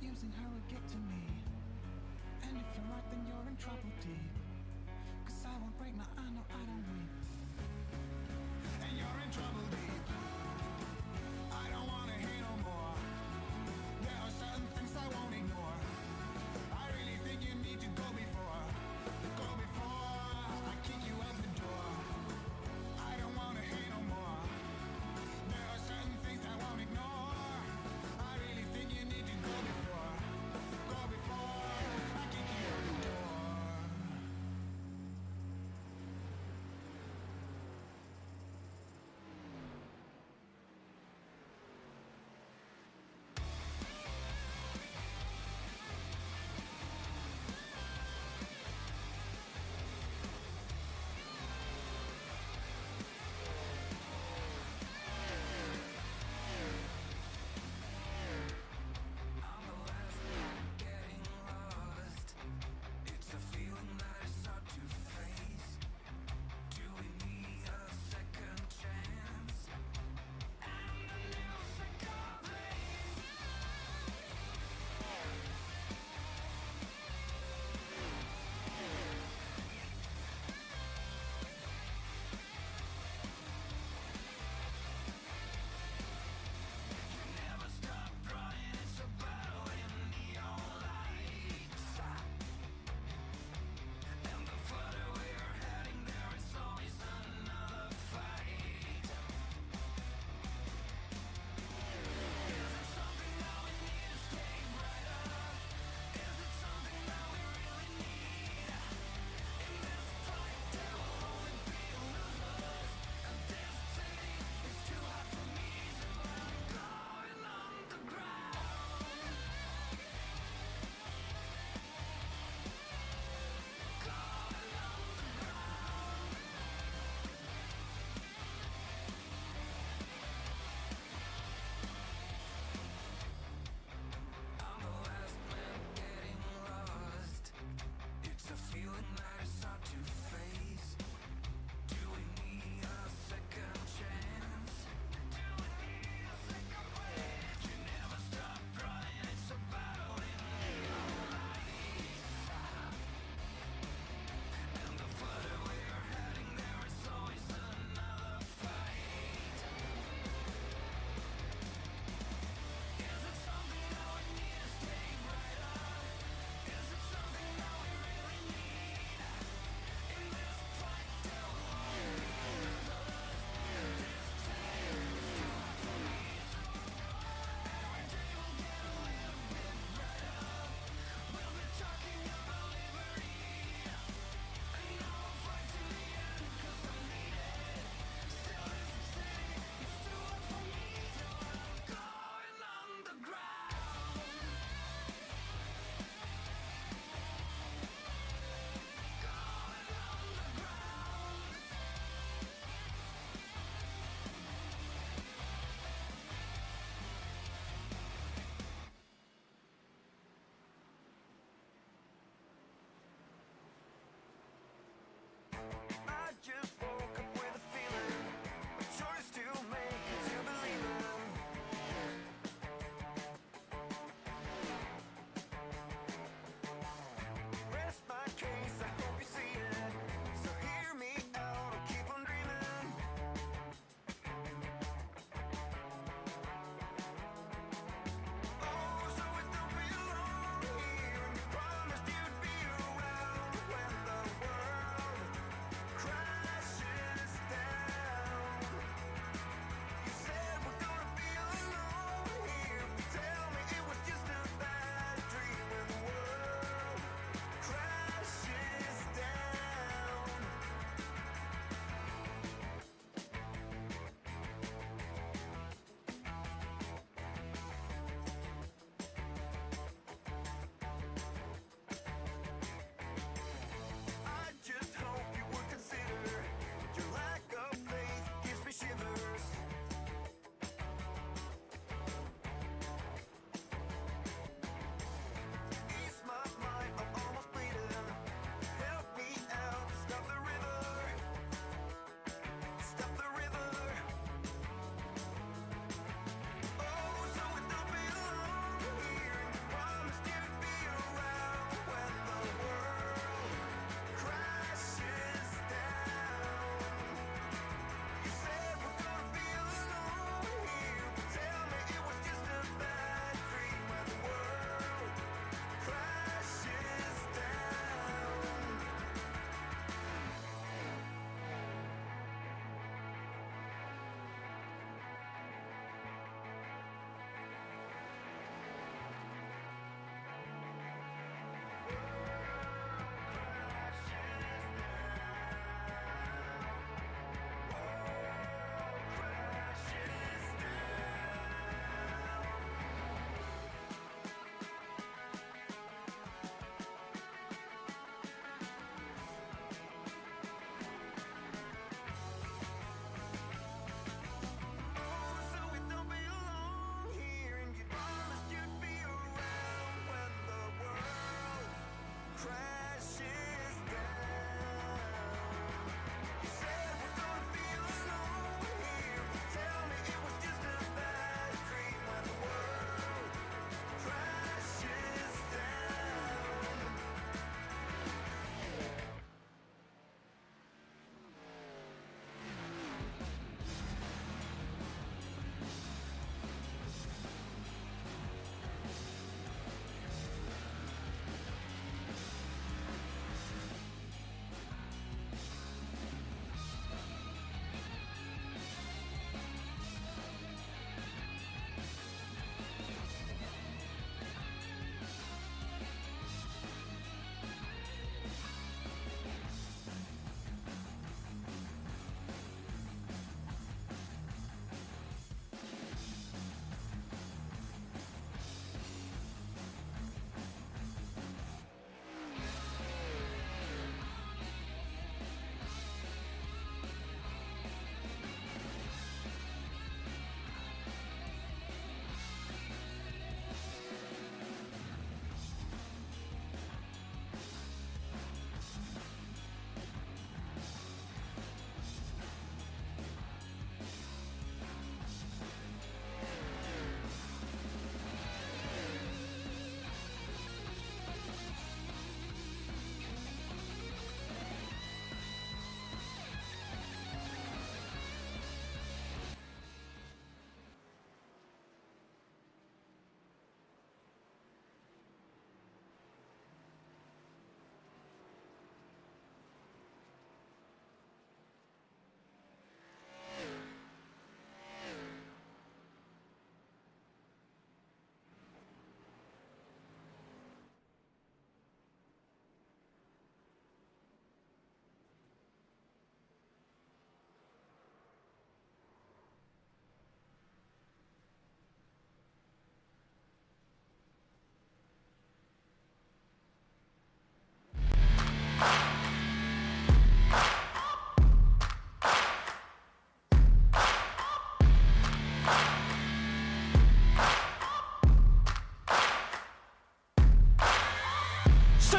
using her will get to me. And if you're right, then you're in trouble deep. Cause I won't break, now I know I don't weep. And you're in trouble deep. I don't wanna hear no more. There are certain things I won't ignore. I really think you need to go before I kick you out the door. I don't wanna hear no more. There are certain things I won't ignore. I really think you need to go before I kick you out the door.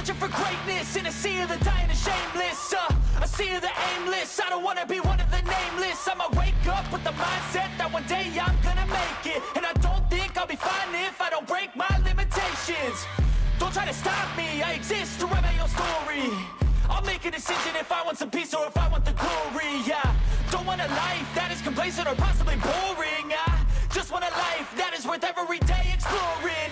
Searching for greatness in a sea of the dying and shameless. A sea of the aimless. I don't wanna be one of the nameless. I'ma wake up with the mindset that one day I'm gonna make it. And I don't think I'll be fine if I don't break my limitations. Don't try to stop me, I exist to write my own story. I'll make a decision if I want some peace or if I want the glory. Yeah, don't want a life that is complacent or possibly boring. I just want a life that is worth every day exploring.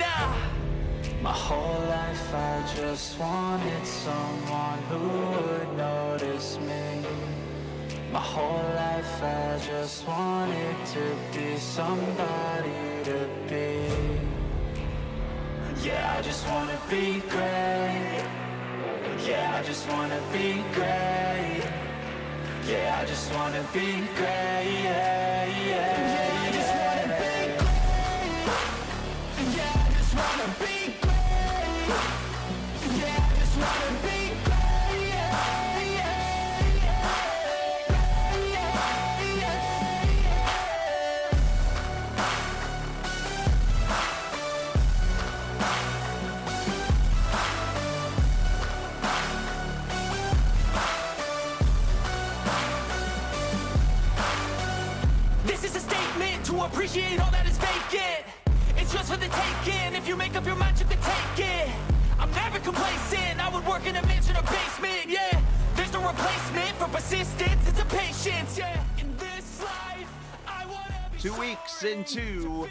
My whole life I just wanted someone who would notice me. My whole life I just wanted to be somebody to be. Yeah, I just wanna be great. Yeah, I just wanna be great. Yeah, I just wanna be great. Yeah, yeah, I just wanna be great. Yeah, I just wanna be great. Yeah, I just wanna be great. Yeah, yeah, yeah, yeah, This is a statement to appreciate all that is vacant. It's just for the taking. If you make up your mind, you can take it. I'm never complacent. I would work in a mansion or basement. Yeah, there's no replacement for persistence. It's a patience. Yeah, in this life, I wanna be 2 weeks into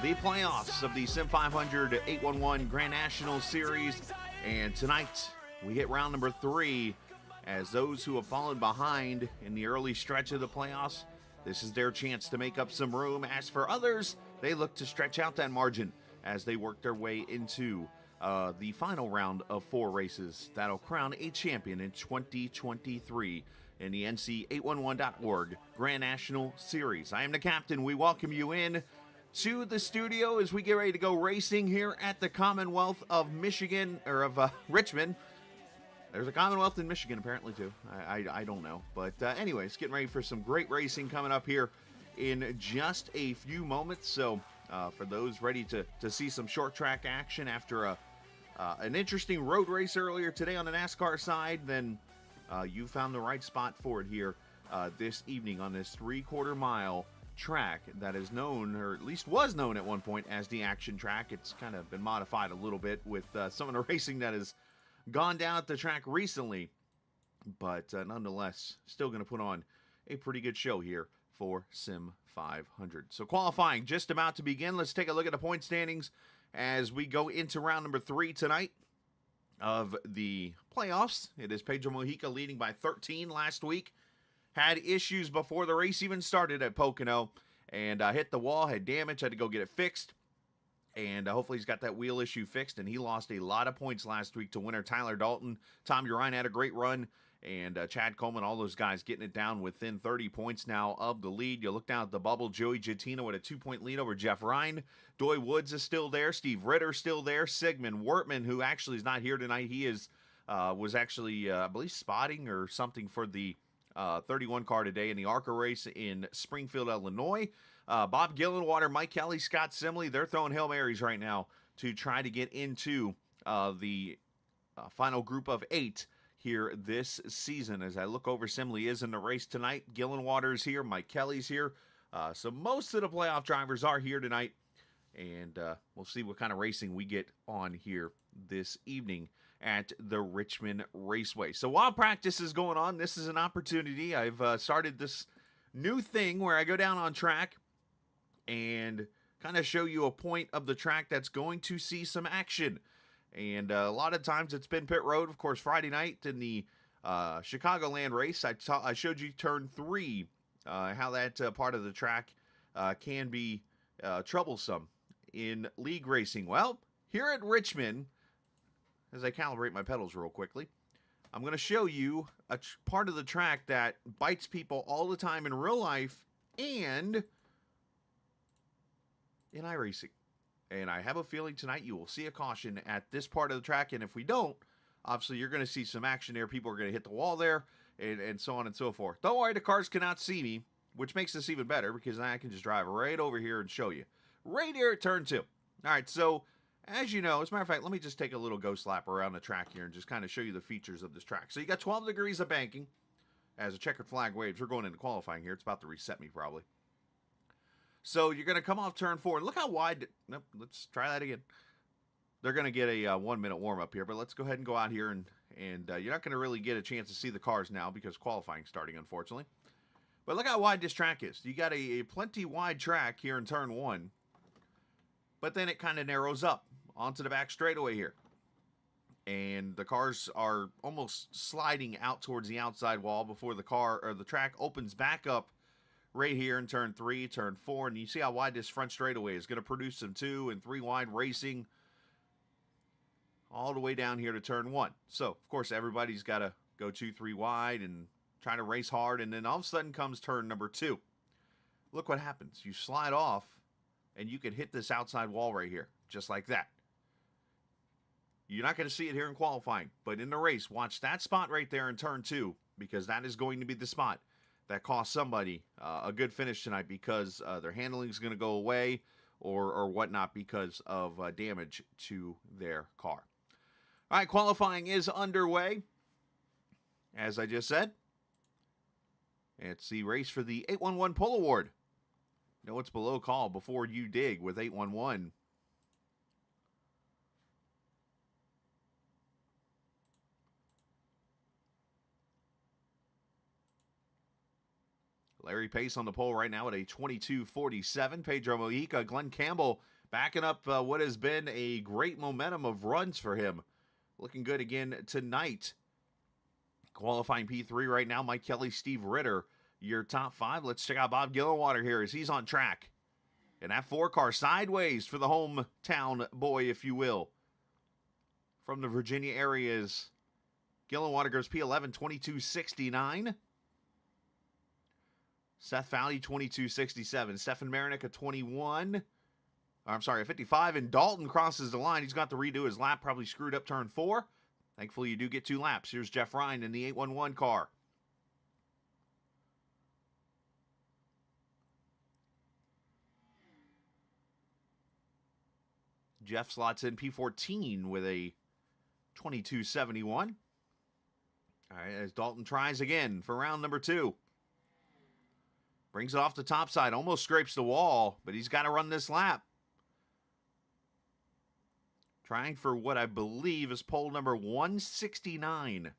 the playoffs of the Sim500 811 Grand National Series, and tonight we hit round number 3. As those who have fallen behind in the early stretch of the playoffs, this is their chance to make up some room. As for others, they look to stretch out that margin as they work their way into the final round of 4 races that'll crown a champion in 2023 in the NC811.org Grand National Series. I am the captain. We welcome you in to the studio as we get ready to go racing here at the Commonwealth of Michigan, or of Richmond. There's a Commonwealth in Michigan, apparently, too. I don't know. But anyways, getting ready for some great racing coming up here in just a few moments. So for those ready to see some short track action after an interesting road race earlier today on the NASCAR side, then you found the right spot for it here this evening on this 3/4 mile track that is known, or at least was known at one point, as the action track. It's kind of been modified a little bit with some of the racing that has gone down at the track recently, but nonetheless, still going to put on a pretty good show here for Sim500. So qualifying just about to begin. Let's take a look at the point standings as we go into round number 3 tonight of the playoffs. It is Pedro Mojica leading by 13 last week. Had issues before the race even started at Pocono, and hit the wall, had damage, had to go get it fixed. And hopefully he's got that wheel issue fixed, and he lost a lot of points last week to winner Tyler Dalton. Tom Urine had a great run, and Chad Coleman, all those guys getting it down within 30 points now of the lead. You look down at the bubble, Joey Gittino with a 2-point lead over Jeff Ryan. Doy Woods is still there. Steve Ritter still there. Sigmund Wortman, who actually is not here tonight, he is was actually, I believe, spotting or something for the 31 car today in the ARCA race in Springfield, Illinois. Bob Gillenwater, Mike Kelly, Scott Simley, they're throwing Hail Marys right now to try to get into the final group of 8 here this season. As I look over, Simley is in the race tonight. Gillenwater's here. Mike Kelly's here. So most of the playoff drivers are here tonight. And we'll see what kind of racing we get on here this evening at the Richmond Raceway. So while practice is going on, this is an opportunity. I've started this new thing where I go down on track and kind of show you a point of the track that's going to see some action. And a lot of times it's been pit road. Of course, Friday night in the Chicagoland race, I showed you turn 3, how that part of the track can be troublesome in league racing. Well, here at Richmond, as I calibrate my pedals real quickly, I'm going to show you a part of the track that bites people all the time in real life and in iRacing. And I have a feeling tonight you will see a caution at this part of the track. And if we don't, obviously you're going to see some action there. People are going to hit the wall there and so on and so forth. Don't worry, the cars cannot see me, which makes this even better because I can just drive right over here and show you. Right here at turn 2. All right, so As you know, as a matter of fact, let me just take a little ghost lap around the track here and just kind of show you the features of this track. So you got 12 degrees of banking as a checkered flag waves. We're going into qualifying here. It's about to reset me probably. So you're going to come off turn 4. Look how wide. Nope, let's try that again. They're going to get a 1 minute warm up here, but let's go ahead and go out here and you're not going to really get a chance to see the cars now because qualifying starting, unfortunately. But look how wide this track is. You got a plenty wide track here in turn 1, but then it kind of narrows up onto the back straightaway here. And the cars are almost sliding out towards the outside wall before the track opens back up right here in turn 3, turn 4. And you see how wide this front straightaway is. Going to produce some 2 and 3 wide racing all the way down here to turn 1. So, of course, everybody's got to go 2, 3 wide and try to race hard. And then all of a sudden comes turn number 2. Look what happens. You slide off and you can hit this outside wall right here, just like that. You're not going to see it here in qualifying, but in the race, watch that spot right there in turn 2, because that is going to be the spot that cost somebody a good finish tonight because their handling is going to go away or whatnot because of damage to their car. All right, qualifying is underway, as I just said. It's the race for the 811 Pole Award. Know what's below call before you dig with 811. Larry Pace on the pole right now at a 22.47. Pedro Mojica, Glenn Campbell backing up what has been a great momentum of runs for him. Looking good again tonight. Qualifying P3 right now, Mike Kelly, Steve Ritter, your top 5. Let's check out Bob Gillenwater here as he's on track. And that 4 car sideways for the hometown boy, if you will. From the Virginia areas, Gillenwater goes P11, 22.69. Seth Fowley, 22.67. Stefan Marinik, a 21. I'm sorry, a 55. And Dalton crosses the line. He's got to redo his lap. Probably screwed up turn 4. Thankfully, you do get 2 laps. Here's Jeff Ryan in the 811 car. Jeff slots in P14 with a 22.71. All right, as Dalton tries again for round number 2. Brings it off the top side, almost scrapes the wall, but he's got to run this lap. Trying for what I believe is pole number 169.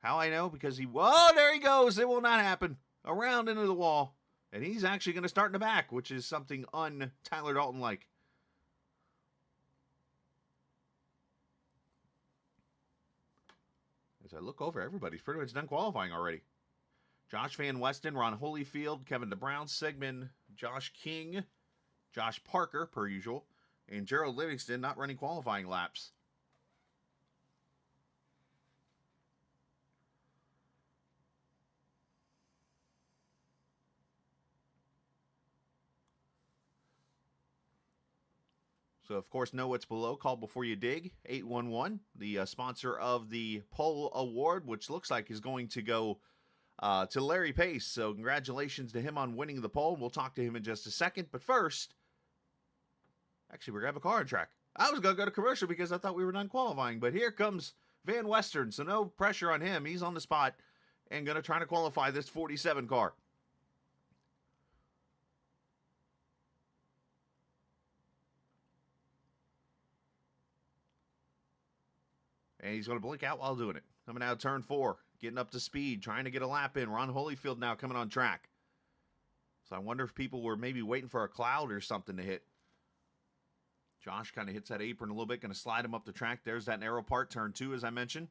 How I know? Because whoa, there he goes. It will not happen. Around into the wall. And he's actually going to start in the back, which is something un-Tyler Dalton-like. As I look over, everybody's pretty much done qualifying already. Josh Van Weston, Ron Holyfield, Kevin DeBrown, Sigmund, Josh King, Josh Parker, per usual, and Gerald Livingston not running qualifying laps. So, of course, know what's below. Call before you dig. 811, the sponsor of the Pole Award, which looks like is going to go to Larry Pace. So congratulations to him on winning the pole. We'll talk to him in just a second. But first, actually, we're going to have a car on track. I was going to go to commercial because I thought we were done qualifying. But here comes Van Western, so no pressure on him. He's on the spot and going to try to qualify this 47 car. And he's going to blink out while doing it. Coming out of turn 4. Getting up to speed, trying to get a lap in. Ron Holyfield now coming on track. So I wonder if people were maybe waiting for a cloud or something to hit. Josh kind of hits that apron a little bit. Going to slide him up the track. There's that narrow part, turn 2, as I mentioned.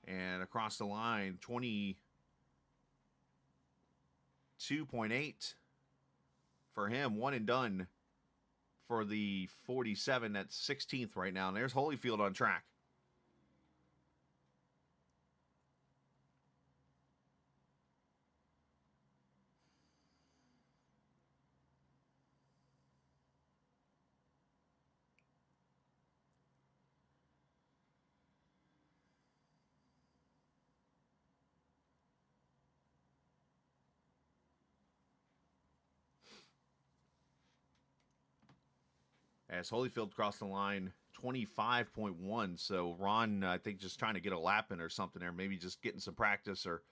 And across the line, 22.8. For him, one and done for the 47. That's 16th right now. And there's Holyfield on track. as Holyfield crossed the line 25.1. So Ron, I think, just trying to get a lap in or something there. Maybe just getting some practice or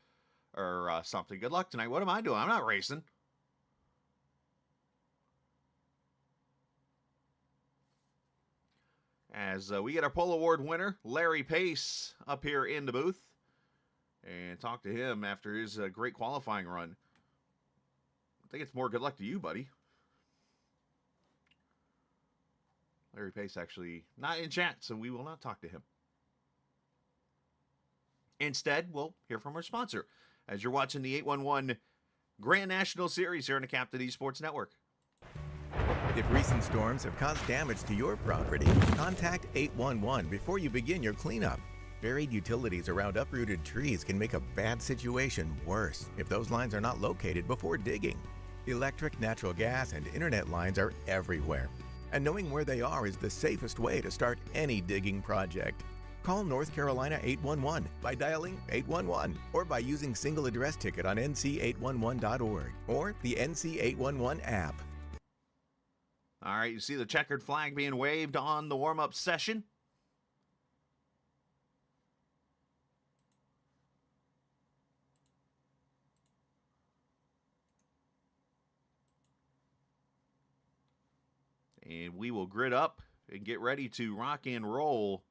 something. Good luck tonight. What am I doing? I'm not racing. As we get our Pole Award winner, Larry Pace, up here in the booth. And talk to him after his great qualifying run. I think it's more good luck to you, buddy. Larry Pace actually not in chat, so we will not talk to him. Instead, we'll hear from our sponsor as you're watching the 811 Grand National Series here on the Captain Esports Network. If recent storms have caused damage to your property, contact 811 before you begin your cleanup. Buried utilities around uprooted trees can make a bad situation worse if those lines are not located before digging. Electric, natural gas, and internet lines are everywhere, and knowing where they are is the safest way to start any digging project. Call North Carolina 811 by dialing 811 or by using single address ticket on NC811.org or the NC811 app. All right, you see the checkered flag being waved on the warm-up session. And we will grid up and get ready to rock and roll.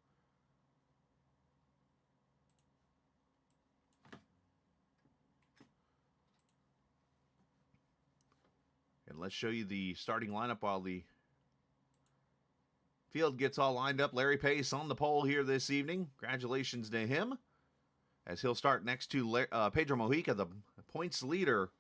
And let's show you the starting lineup while the field gets all lined up. Larry Pace on the pole here this evening. Congratulations to him, as he'll start next to Pedro Mojica, the points leader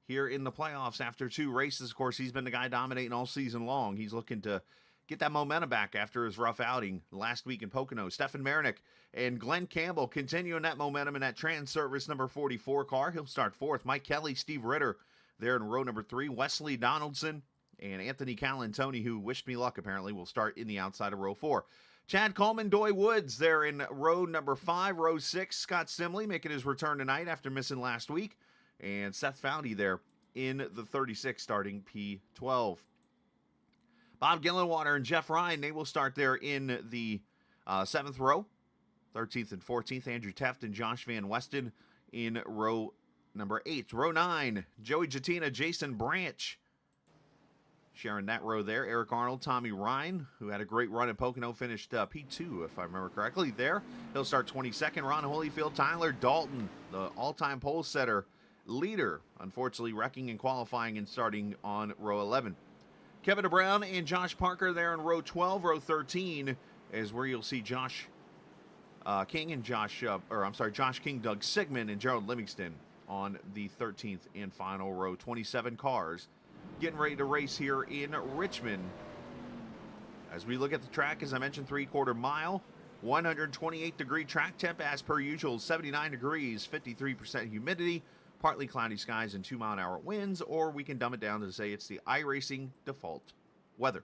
here in the playoffs after 2 races. Of course, he's been the guy dominating all season long. He's looking to get that momentum back after his rough outing last week in Pocono. Stefan Marinick and Glenn Campbell continuing that momentum in that Trans Service number 44 car. He'll start 4th. Mike Kelly, Steve Ritter there in row number 3. Wesley Donaldson and Anthony Calantoni, who wished me luck apparently, will start in the outside of row 4. Chad Coleman, Doy Woods there in row number 5. Row 6, Scott Simley making his return tonight after missing last week. And Seth Foudy there in the 36, starting P12. Bob Gillenwater and Jeff Ryan, they will start there in the 7th row. 13th and 14th, Andrew Teft and Josh Van Westen in row number 8. Row 9, Joey Jatina, Jason Branch sharing that row there. Eric Arnold, Tommy Ryan, who had a great run at Pocono, finished P2, if I remember correctly there. He'll start 22nd. Ron Holyfield, Tyler Dalton, the all-time pole setter leader, unfortunately wrecking and qualifying and starting on row 11. Kevin DeBrown and Josh Parker there in row 12. Row 13 is where you'll see Josh King, Doug Sigmund, and Gerald Livingston on the 13th and final row. 27 cars getting ready to race here in Richmond. As we look at the track, as I mentioned, 3/4 mile, 128-degree track temp as per usual, 79 degrees, 53% humidity, partly cloudy skies and 2-mile-an-hour winds, or we can dumb it down to say it's the iRacing default weather.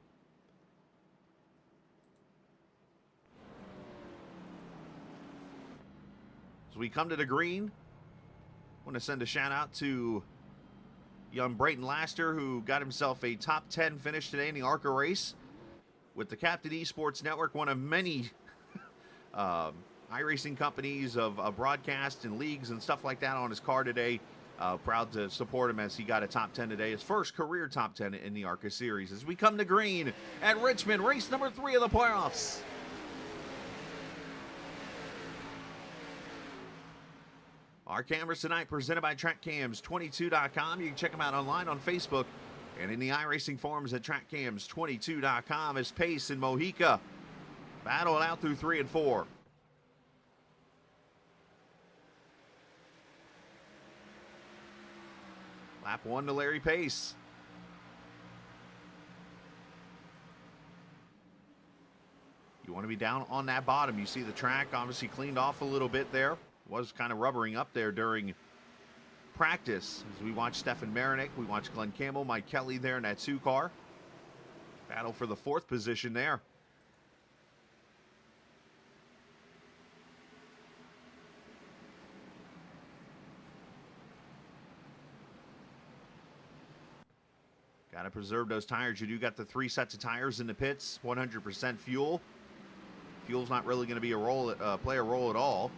As we come to the green, I want to send a shout out to young Brayton Laster, who got himself a top 10 finish today in the ARCA race with the Captain Esports Network, one of many iRacing companies of broadcast and leagues and stuff like that on his car today. Proud to support him as he got a top 10 today, his first career top 10 in the ARCA series. As we come to green at Richmond, race number 3 of the playoffs. Our cameras tonight presented by TrackCams22.com. You can check them out online on Facebook and in the iRacing forums at TrackCams22.com. As Pace and Mojica battle it out through 3 and 4. Lap 1 to Larry Pace. You want to be down on that bottom. You see the track obviously cleaned off a little bit there. Was kind of rubbering up there during practice. As we watch Stefan Marinick, we watch Glenn Campbell, Mike Kelly there in that 2 car. Battle for the 4th position there. Got to preserve those tires. You do got the 3 sets of tires in the pits, 100% fuel. Fuel's not really going to be play a role at all.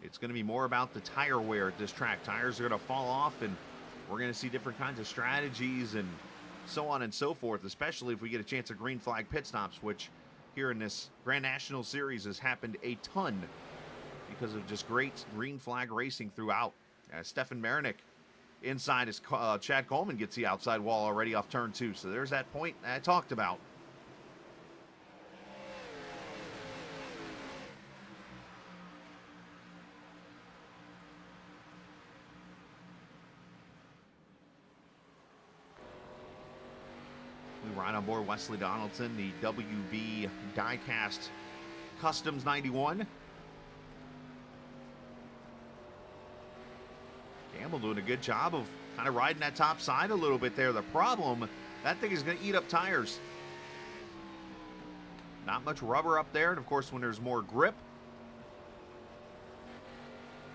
It's going to be more about the tire wear at this track. Tires are going to fall off, and we're going to see different kinds of strategies and so on and so forth, especially if we get a chance of green flag pit stops, which here in this Grand National Series has happened a ton because of just great green flag racing throughout. Stefan Marinick inside as Chad Coleman gets the outside wall already off turn 2. So there's that point I talked about. We ride on board Wesley Donaldson, the WB Diecast Customs 91. Campbell doing a good job of kind of riding that top side a little bit there. The problem, that thing is going to eat up tires. Not much rubber up there, and of course when there's more grip,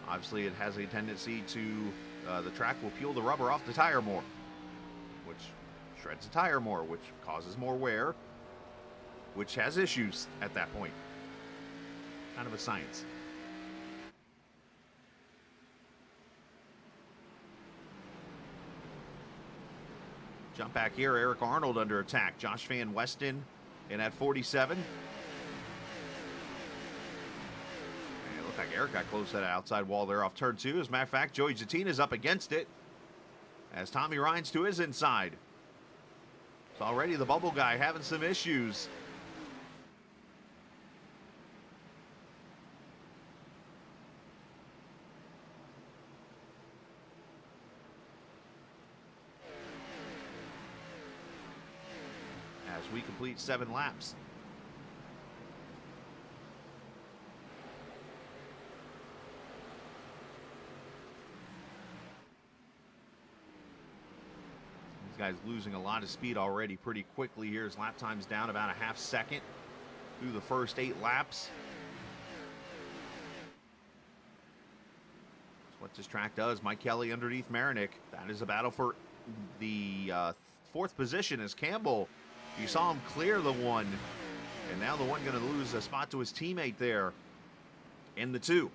obviously it has a tendency to, the track will peel the rubber off the tire more, which shreds the tire more, which causes more wear, which has issues at that point. Kind of a science. Jump back here, Eric Arnold under attack. Josh Van Westen in at 47. And it looked like Eric got close to that outside wall there off turn 2. As a matter of fact, Joey Zatina's up against it as Tommy Rines to his inside. So already the bubble guy having some issues. As we complete 7 laps. These guys losing a lot of speed already pretty quickly here. His lap time's down about a half second through the first 8 laps. That's what this track does. Mike Kelly underneath Marinick. That is a battle for the 4th position as Campbell, you saw him clear the 1, and now the 1 going to lose a spot to his teammate there in the 2.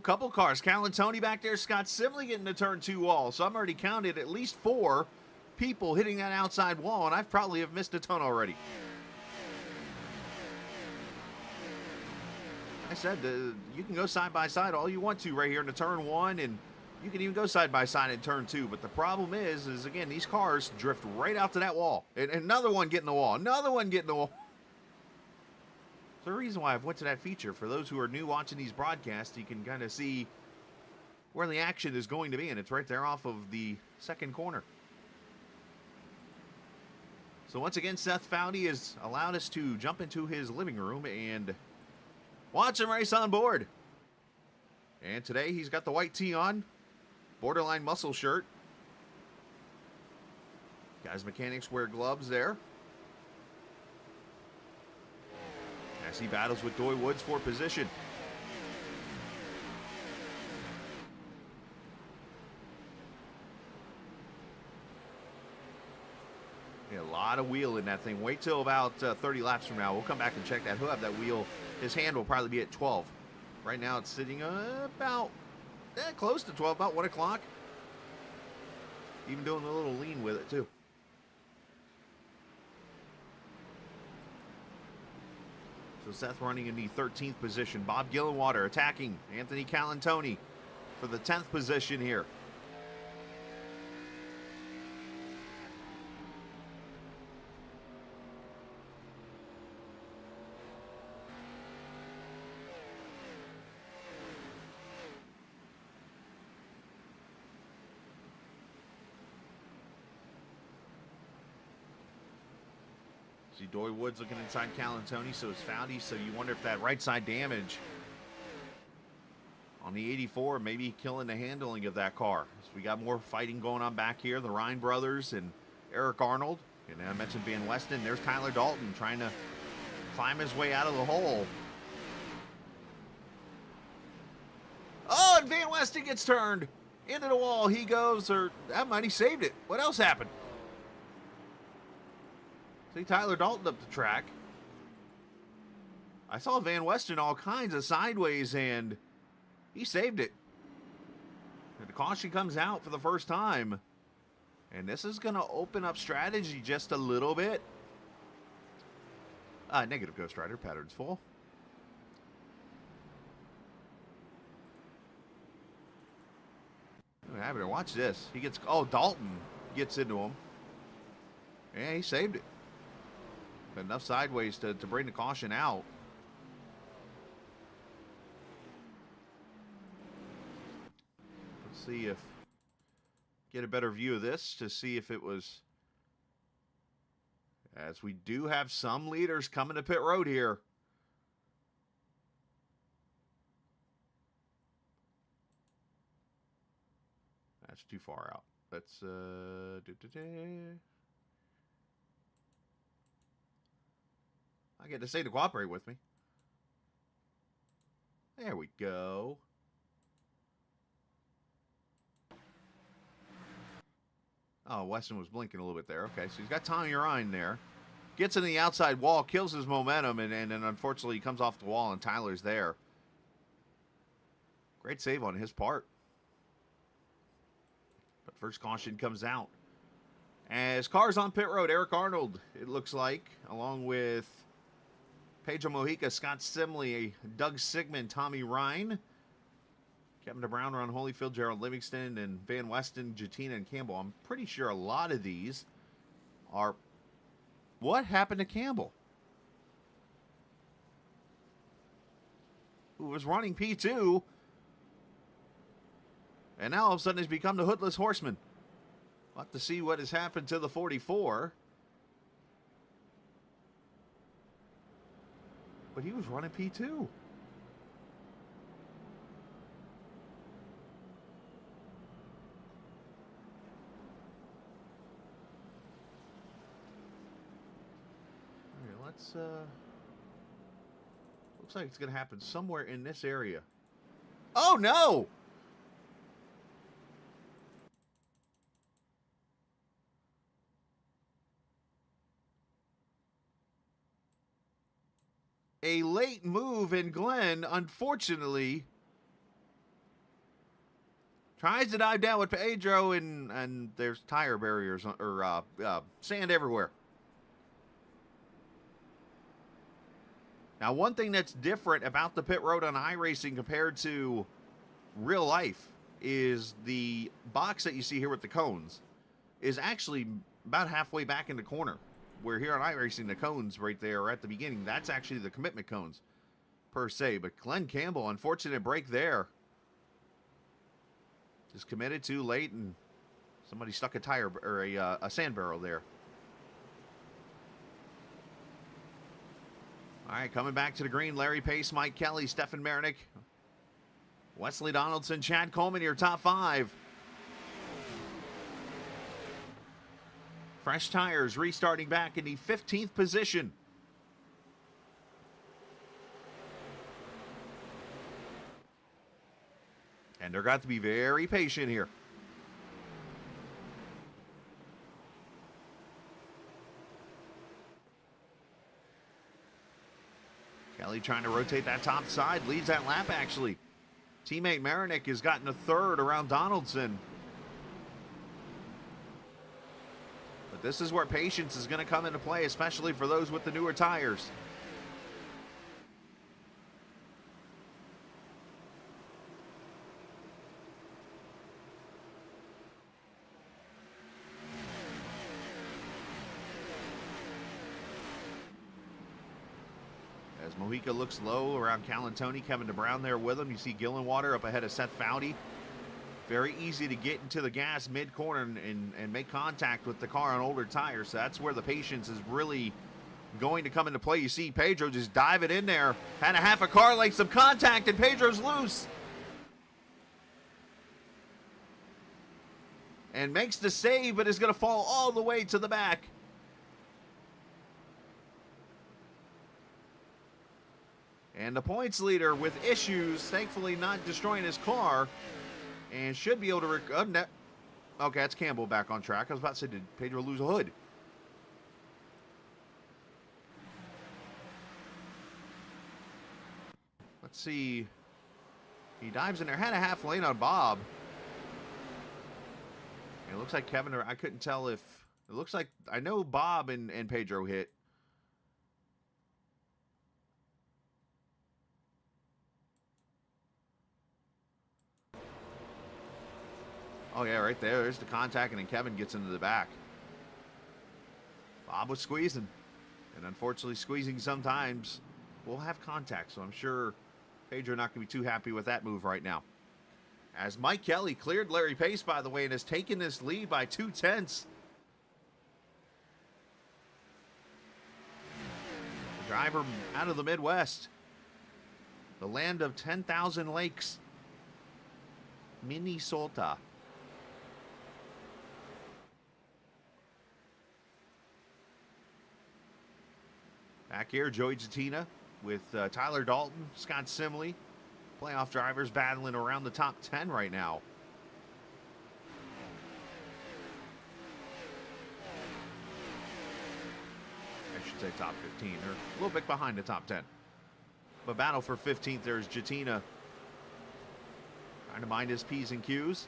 Couple cars. Callan Tony back there. Scott Sibley getting the turn 2 wall. So I'm already counted at least 4 people hitting that outside wall, and I've probably have missed a ton already. I said you can go side by side all you want to right here in the turn 1, and you can even go side by side in turn 2. But the problem is again, these cars drift right out to that wall. And another one getting the wall. Another one getting the wall. So the reason why I've went to that feature, for those who are new watching these broadcasts, you can kind of see where the action is going to be, and it's right there off of the second corner. So once again, Seth Foudy has allowed us to jump into his living room and watch him race on board. And today he's got the white tee on, borderline muscle shirt. Guys, mechanics wear gloves there. As he battles with Doy Woods for position. Yeah, a lot of wheel in that thing. Wait till about 30 laps from now. We'll come back and check that. He'll have that wheel. His hand will probably be at 12. Right now it's sitting about close to 12, about 1 o'clock. Even doing a little lean with it too. So Seth running in the 13th position. Bob Gillenwater attacking Anthony Calantoni for the 10th position here. See Doy Woods looking inside Calantoni, so is Foudy. So you wonder if that right side damage on the 84 maybe killing the handling of that car. So we got more fighting going on back here. The Ryan brothers and Eric Arnold. And I mentioned Van Westen. There's Tyler Dalton trying to climb his way out of the hole. Van Weston gets turned into the wall. He goes, or that might, he saved it. What else happened? See Tyler Dalton up the track. I saw Van Weston all kinds of sideways, and he saved it. And the caution comes out for the first time. And this is going to open up strategy just a little bit. Negative Ghost Rider, patterns full. What happened? Watch this. He gets, Dalton gets into him. Yeah, he saved it. But enough sideways to bring the caution out. Let's see if, get a better view of this to see if it was, as we do have some leaders coming to pit road here. That's too far out. That's I get to say to cooperate with me. There we go. Oh, Weston was blinking a little bit there. Okay, so he's got Tommy Ryan there. Gets into the outside wall, kills his momentum, and then unfortunately he comes off the wall and Tyler's there. Great save on his part. But first caution comes out. As cars on pit road, Eric Arnold, it looks like, along with Pedro Mojica, Scott Simley, Doug Sigmund, Tommy Ryan, Kevin DeBrown, Ron Holyfield, Gerald Livingston, and Van Weston, Jatina, and Campbell. I'm pretty sure a lot of these are... What happened to Campbell? Who was running P2, and now all of a sudden has become the Hoodless Horseman. We'll have to see what has happened to the 44. But he was running P2. Let's, looks like it's going to happen somewhere in this area. Oh, no! A late move, and Glenn, unfortunately, tries to dive down with Pedro, and there's tire barriers, or sand everywhere. Now, one thing that's different about the pit road on iRacing compared to real life is the box that you see here with the cones is actually about halfway back in the corner. Where here on iRacing, the cones right there are at the beginning. That's actually the commitment cones, per se. But Glenn Campbell, unfortunate break there. Just committed too late, and somebody stuck a tire, or a sand barrel there. All right, coming back to the green, Larry Pace, Mike Kelly, Stefan Marinick, Wesley Donaldson, Chad Coleman, your top five. Fresh tires restarting back in the 15th position. And they're got to be very patient here. Kelly trying to rotate that top side, leads that lap actually. Teammate Marinick has gotten a third around Donaldson. But this is where patience is going to come into play, especially for those with the newer tires. As Mojica looks low around Calantoni, Kevin DeBrown there with him. You see Gillenwater up ahead of Seth Foudy. Very easy to get into the gas mid-corner and make contact with the car on older tires. So that's where the patience is really going to come into play. You see Pedro just dive it in there. Had a half a car length of contact, and Pedro's loose. And makes the save, but is going to fall all the way to the back. And the points leader with issues, thankfully not destroying his car, and should be able to... okay, that's Campbell back on track. I was about to say, did Pedro lose a hood? Let's see. He dives in there. Had a half lane on Bob. And it looks like Kevin... I couldn't tell if... It looks like... I know Bob and Pedro hit. Oh, yeah, right there. There's the contact, and then Kevin gets into the back. Bob was squeezing. And unfortunately, squeezing sometimes will have contact. So I'm sure Pedro not going to be too happy with that move right now. As Mike Kelly cleared Larry Pace, by the way, and has taken this lead by 2/10. The driver out of the Midwest. The land of 10,000 lakes. Minnesota. Back here, Joey Jatina with Tyler Dalton, Scott Simley. Playoff drivers battling around the top 10 right now. I should say top 15. They're a little bit behind the top 10. But battle for 15th, there's Jatina. Trying to mind his P's and Q's.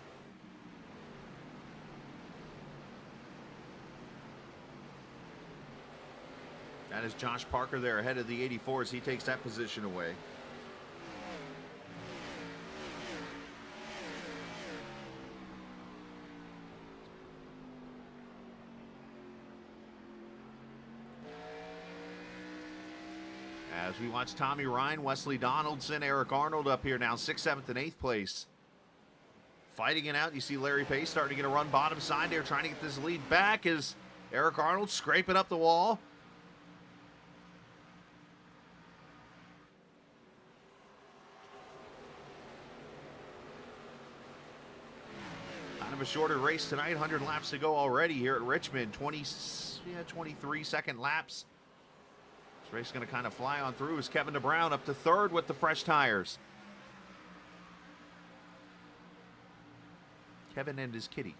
That is Josh Parker there ahead of the 84 as he takes that position away. As we watch Tommy Ryan, Wesley Donaldson, Eric Arnold up here now, 6th, 7th, and 8th place. Fighting it out. You see Larry Pace starting to get a run bottom side there, trying to get this lead back as Eric Arnold scraping up the wall. Kind of a shorter race tonight, 100 laps to go already here at Richmond. 23 second laps. This race is going to kind of fly on through as Kevin DeBrown up to 3rd with the fresh tires. Kevin and his kitty.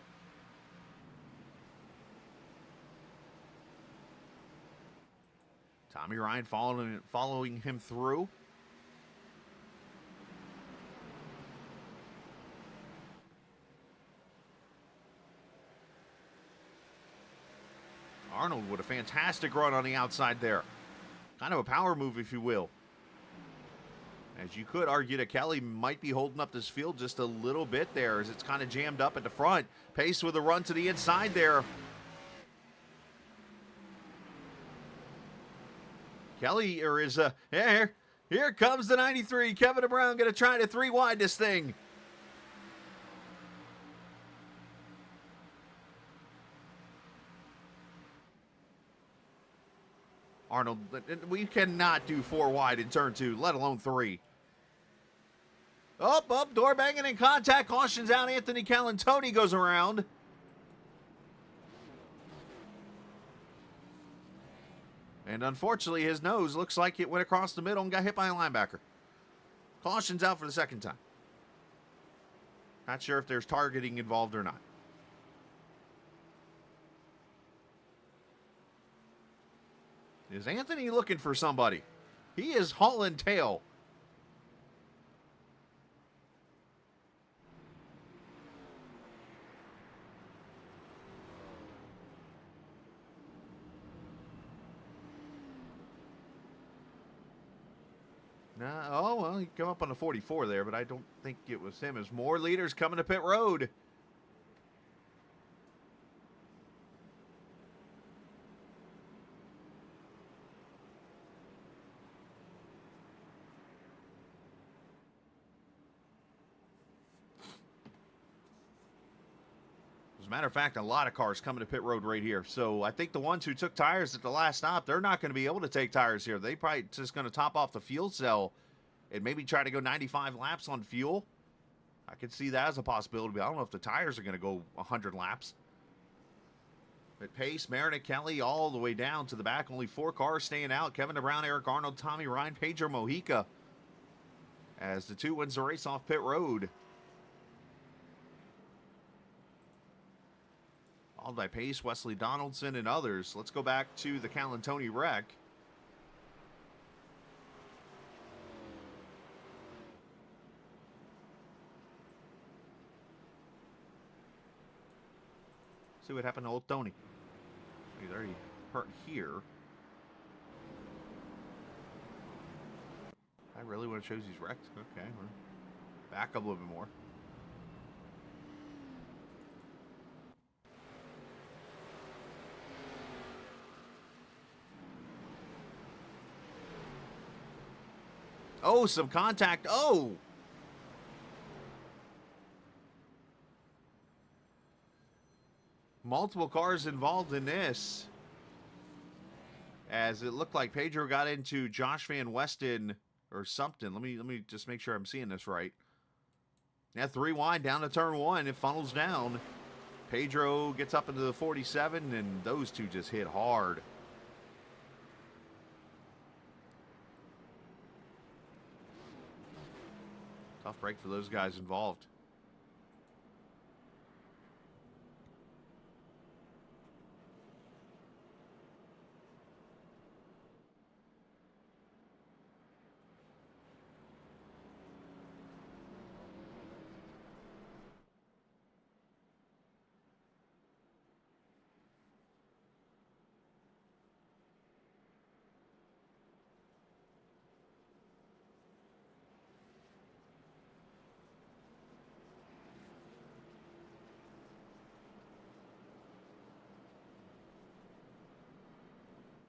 Tommy Ryan following him through. Arnold with a fantastic run on the outside there. Kind of a power move, if you will. As you could argue that Kelly might be holding up this field just a little bit there as it's kind of jammed up at the front. Pace with a run to the inside there. Kelly, or is here comes the 93. Kevin DeBrown going to try to 3-wide this thing. Arnold, we cannot do 4 wide in turn 2, let alone 3. Up, door banging in contact. Cautions out. Anthony Calantoni goes around. And unfortunately, his nose looks like it went across the middle and got hit by a linebacker. Cautions out for the 2nd time. Not sure if there's targeting involved or not. Is Anthony looking for somebody? He is hauling tail. Oh, well, he came up on the 44 there, but I don't think it was him. As more leaders coming to pit road. As a matter of fact, a lot of cars coming to pit road right here. So I think the ones who took tires at the last stop, they're not going to be able to take tires here. They probably just going to top off the fuel cell and maybe try to go 95 laps on fuel. I could see that as a possibility. I don't know if the tires are going to go 100 laps. But Pace, Meredith Kelly, all the way down to the back. Only 4 cars staying out. Kevin DeBrown, Eric Arnold, Tommy Ryan, Pedro Mojica as the 2 wins the race off pit road. Followed by Pace, Wesley Donaldson, and others. Let's go back to the Calantoni wreck. See what happened to old Tony. He's already hurt here. I really want to show he's wrecked. Okay, we're back up a little bit more. Oh, some contact. Oh! Multiple cars involved in this. As it looked like Pedro got into Josh Van Westen or something. Let me just make sure I'm seeing this right. Now 3 wide down to turn 1. It funnels down. Pedro gets up into the 47, and those two just hit hard. Tough break for those guys involved.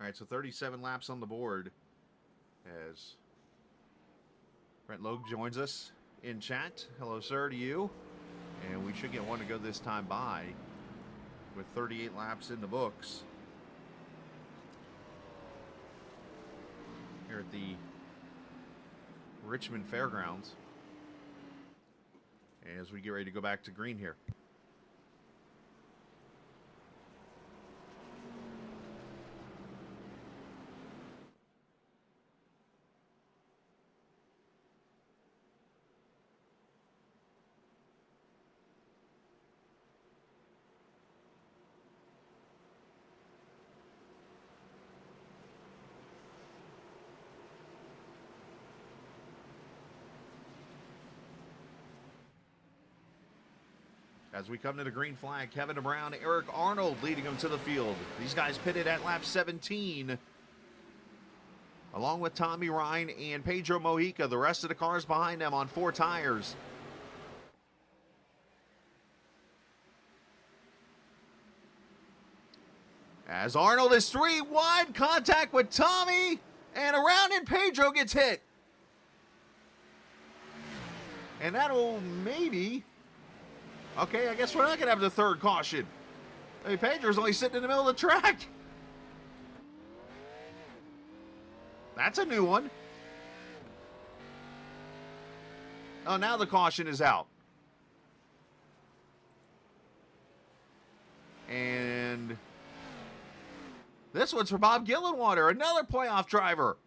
All right, so 37 laps on the board as Brent Logue joins us in chat. Hello, sir, to you. And we should get one to go this time by with 38 laps in the books here at the Richmond Fairgrounds as we get ready to go back to green here. As we come to the green flag, Kevin Brown, Eric Arnold leading them to the field. These guys pitted at lap 17, along with Tommy Ryan and Pedro Mojica. The rest of the cars behind them on 4 tires. As Arnold is 3 wide, contact with Tommy, and around in Pedro gets hit. And that'll maybe... Okay, I guess we're not going to have the 3rd caution. I mean, Pedro's only sitting in the middle of the track. That's a new one. Oh, now the caution is out. And this one's for Bob Gillenwater, another playoff driver.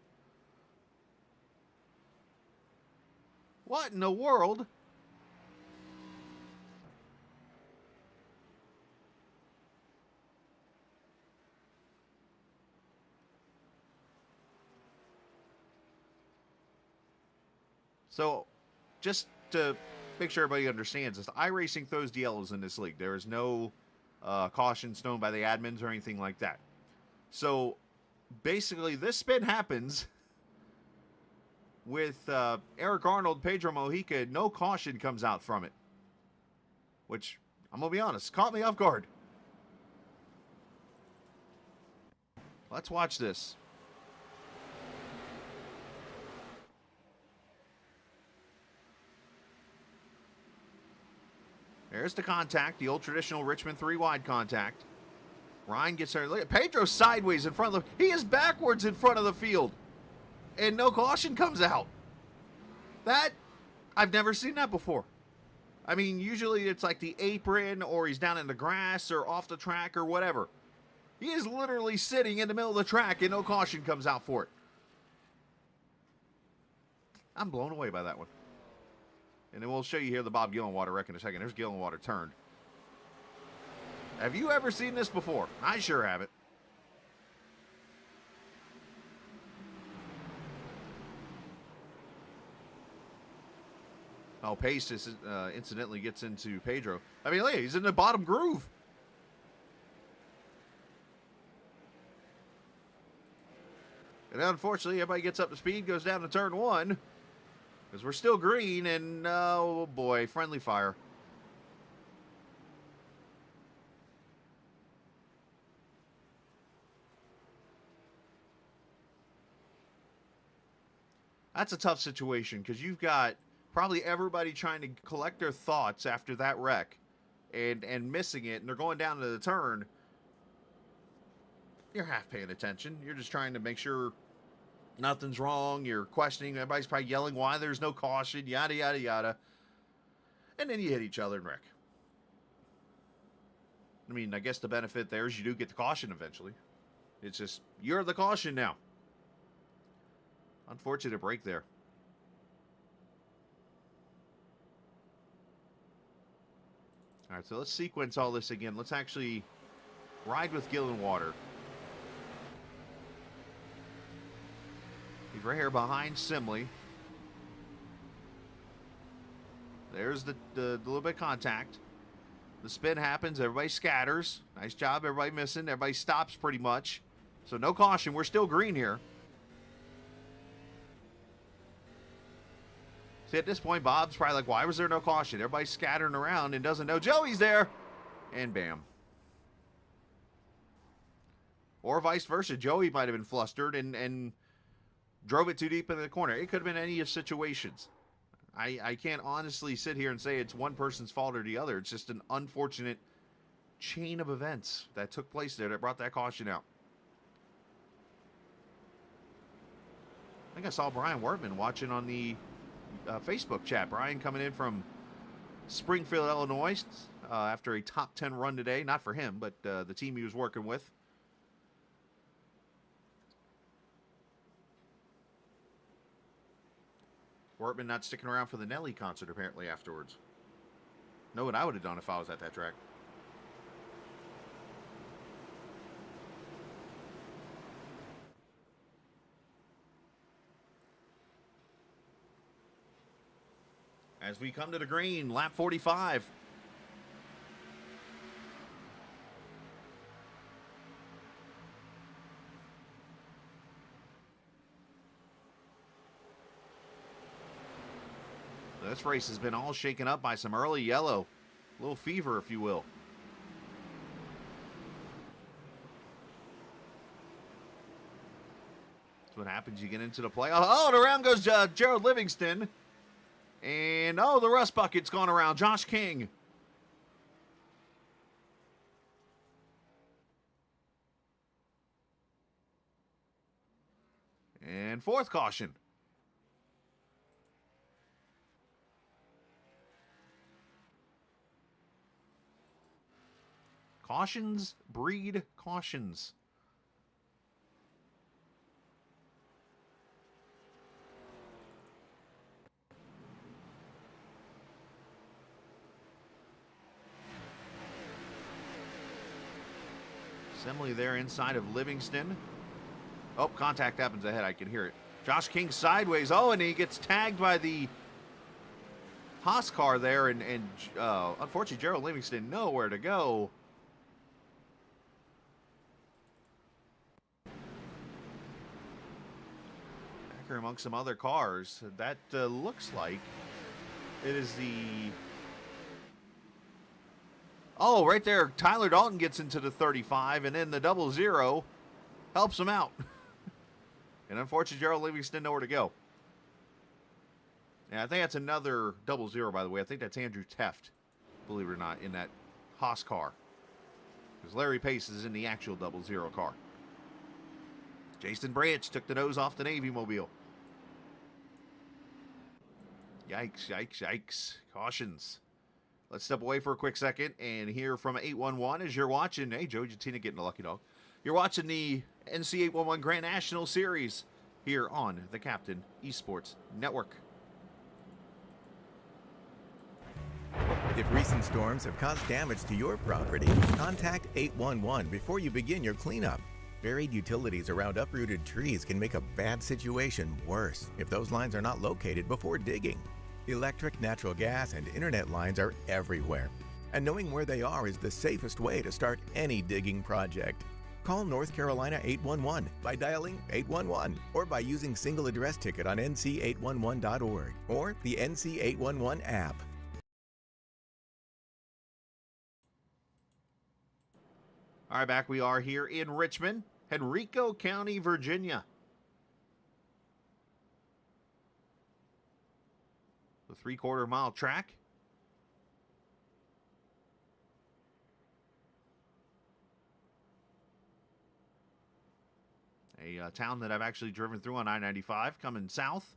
What in the world? So, just to make sure everybody understands this, iRacing throws the yellows in this league. There is no cautions known by the admins or anything like that. So, basically, this spin happens with Eric Arnold, Pedro Mojica. No caution comes out from it. Which, I'm going to be honest, caught me off guard. Let's watch this. There's the contact, the old traditional Richmond 3-wide contact. Ryan gets there. Look at Pedro sideways in front of the... He is backwards in front of the field. And no caution comes out. That... I've never seen that before. I mean, usually it's like the apron, or he's down in the grass, or off the track, or whatever. He is literally sitting in the middle of the track, and no caution comes out for it. I'm blown away by that one. And then we'll show you here the Bob Gillenwater wreck in a second. There's Gillenwater turned. Have you ever seen this before? I sure haven't. Oh, Pace just incidentally gets into Pedro. I mean, look, he's in the bottom groove. And unfortunately, everybody gets up to speed, goes down to turn 1. Because we're still green, and oh boy, friendly fire. That's a tough situation, because you've got probably everybody trying to collect their thoughts after that wreck and missing it, and they're going down to the turn. You're half paying attention. You're just trying to make sure nothing's wrong. You're questioning. Everybody's probably yelling why there's no caution, yada, yada, yada. And then you hit each other and wreck. I mean, I guess the benefit there is you do get the caution eventually. It's just, you're the caution now. Unfortunate break there. All right, so let's sequence all this again. Let's actually ride with Gillenwater. He's right here behind Simley. There's the little bit of contact. The spin happens. Everybody scatters. Nice job. Everybody missing. Everybody stops pretty much. So no caution. We're still green here. See, at this point, Bob's probably like, why was there no caution? Everybody's scattering around and doesn't know Joey's there. And bam. Or vice versa. Joey might have been flustered and drove it too deep into the corner. It could have been any of situations. I can't honestly sit here and say it's one person's fault or the other. It's just an unfortunate chain of events that took place there that brought that caution out. I think I saw Brian Wortman watching on the Facebook chat. Brian coming in from Springfield, Illinois, after a top 10 run today. Not for him, but the team he was working with. Wortman not sticking around for the Nelly concert apparently afterwards. Know what I would have done if I was at that track. As we come to the green, lap 45. This race has been all shaken up by some early yellow. A little fever, if you will. That's what happens. You get into the playoff. Oh, and around goes Gerald Livingston. And, oh, the rust bucket's gone around. Josh King. And fourth caution. Cautions breed cautions. Assembly there inside of Livingston. Oh, contact happens ahead. I can hear it. Josh King sideways. Oh, and he gets tagged by the Haas car there. And unfortunately, Gerald Livingston nowhere to go. Amongst some other cars. That looks like it is the... Oh, right there. Tyler Dalton gets into the 35, and then the 00 helps him out. And unfortunately, Gerald Livingston nowhere to go. And I think that's another 00, by the way. I think that's Andrew Teft, believe it or not, in that Haas car. Because Larry Pace is in the actual 00 car. Jason Branch took the nose off the Navy mobile. Yikes, yikes, yikes. Cautions. Let's step away for a quick second and hear from 811 as you're watching. Hey, Joe Gentina getting a lucky dog. You're watching the NC811 Grand National Series here on the Captain Esports Network. If recent storms have caused damage to your property, contact 811 before you begin your cleanup. Buried utilities around uprooted trees can make a bad situation worse if those lines are not located before digging. Electric, natural gas, and internet lines are everywhere, and knowing where they are is the safest way to start any digging project. Call North Carolina 811 by dialing 811 or by using single address ticket on NC811.org or the NC811 app. All right, back we are here in Richmond, Henrico County, Virginia. The 3/4 mile track. A town that I've actually driven through on I-95 coming south.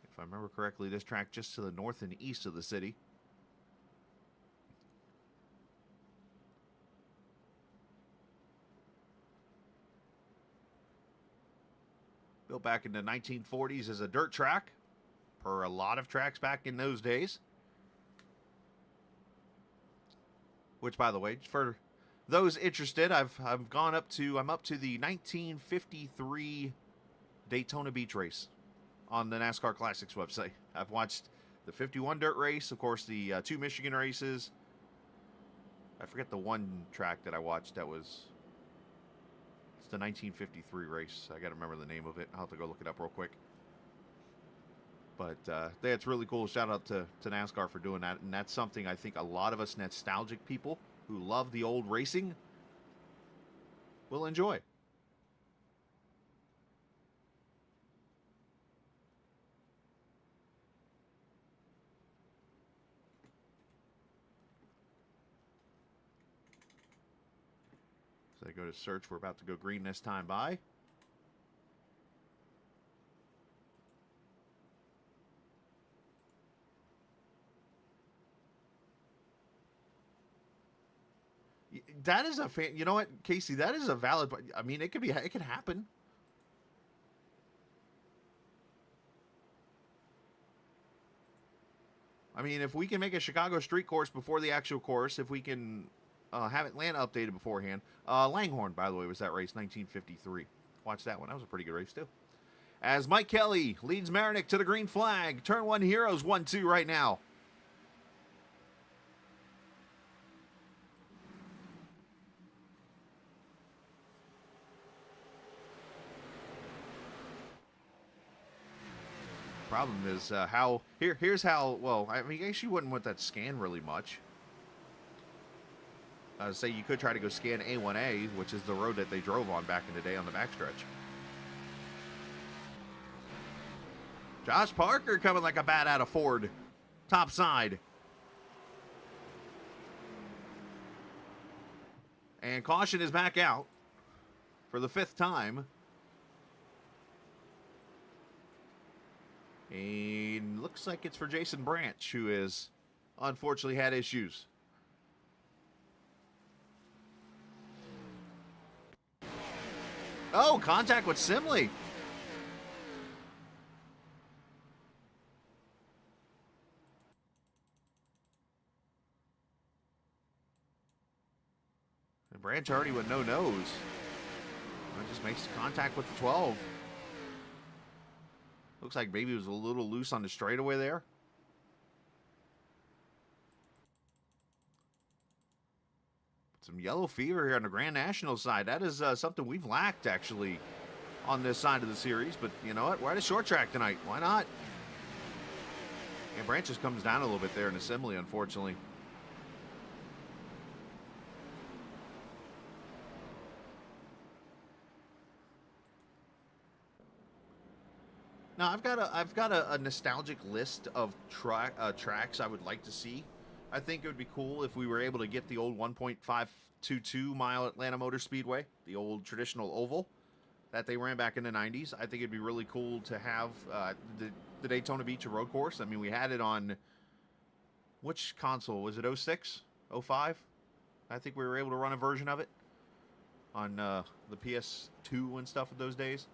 If I remember correctly, this track just to the north and east of the city. Built back in the 1940s as a dirt track, per a lot of tracks back in those days. Which, by the way, for those interested, I'm up to the 1953 Daytona Beach race on the NASCAR Classics website. I've watched the 51 dirt race, of course, the 2 Michigan races. I forget the one track that I watched that was. It's the 1953 race. I got to remember the name of it. I'll have to go look it up real quick. But it's really cool. Shout out to NASCAR for doing that. And that's something I think a lot of us nostalgic people who love the old racing will enjoy. So I go to search. We're about to go green this time by. That is you know what, Casey, that is a valid, I mean, it could happen. I mean, if we can make a Chicago street course before the actual course, if we can have Atlanta updated beforehand. Langhorne, by the way, was that race, 1953. Watch that one. That was a pretty good race, too. As Mike Kelly leads Marinick to the green flag. Turn 1 Heroes 1-2 right now. Problem is here's how, well, I mean, I guess you wouldn't want that scan really much. Say you could try to go scan A1A, which is the road that they drove on back in the day on the backstretch. Josh Parker coming like a bat out of Ford. Top side. And caution is back out for the 5th time. And looks like it's for Jason Branch, who has unfortunately had issues. Oh, contact with Simley. And Branch already with no nose. That just makes contact with the 12. Looks like maybe it was a little loose on the straightaway there. Some yellow fever here on the Grand National side. That is something we've lacked, actually, on this side of the series. But you know what? We're at a short track tonight. Why not? And Branch just comes down a little bit there in assembly, unfortunately. Now, I've got a nostalgic list of tracks I would like to see. I think it would be cool if we were able to get the old 1.522 mile Atlanta Motor Speedway, the old traditional oval that they ran back in the 90s. I think it'd be really cool to have the Daytona Beach road course. I mean, we had it on, which console? Was it 06? 05? I think we were able to run a version of it on the PS2 and stuff of those days.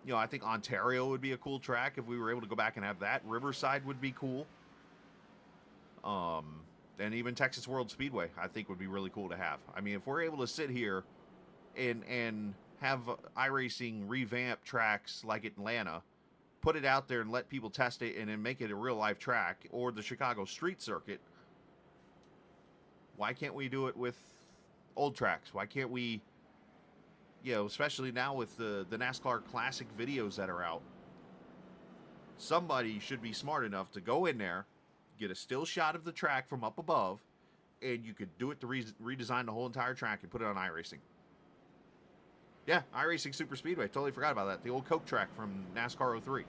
You know, I think Ontario would be a cool track if we were able to go back and have that. Riverside would be cool. And even Texas World Speedway, I think, would be really cool to have. I mean, if we're able to sit here and have iRacing revamp tracks like Atlanta, put it out there and let people test it and then make it a real-life track, or the Chicago Street Circuit, why can't we do it with old tracks? Why can't we, you know, especially now with the NASCAR Classic videos that are out, somebody should be smart enough to go in there, get a still shot of the track from up above, and you could do it to redesign the whole entire track and put it on iRacing. Yeah, iRacing Super Speedway. Totally forgot about that. The old Coke track from NASCAR 03.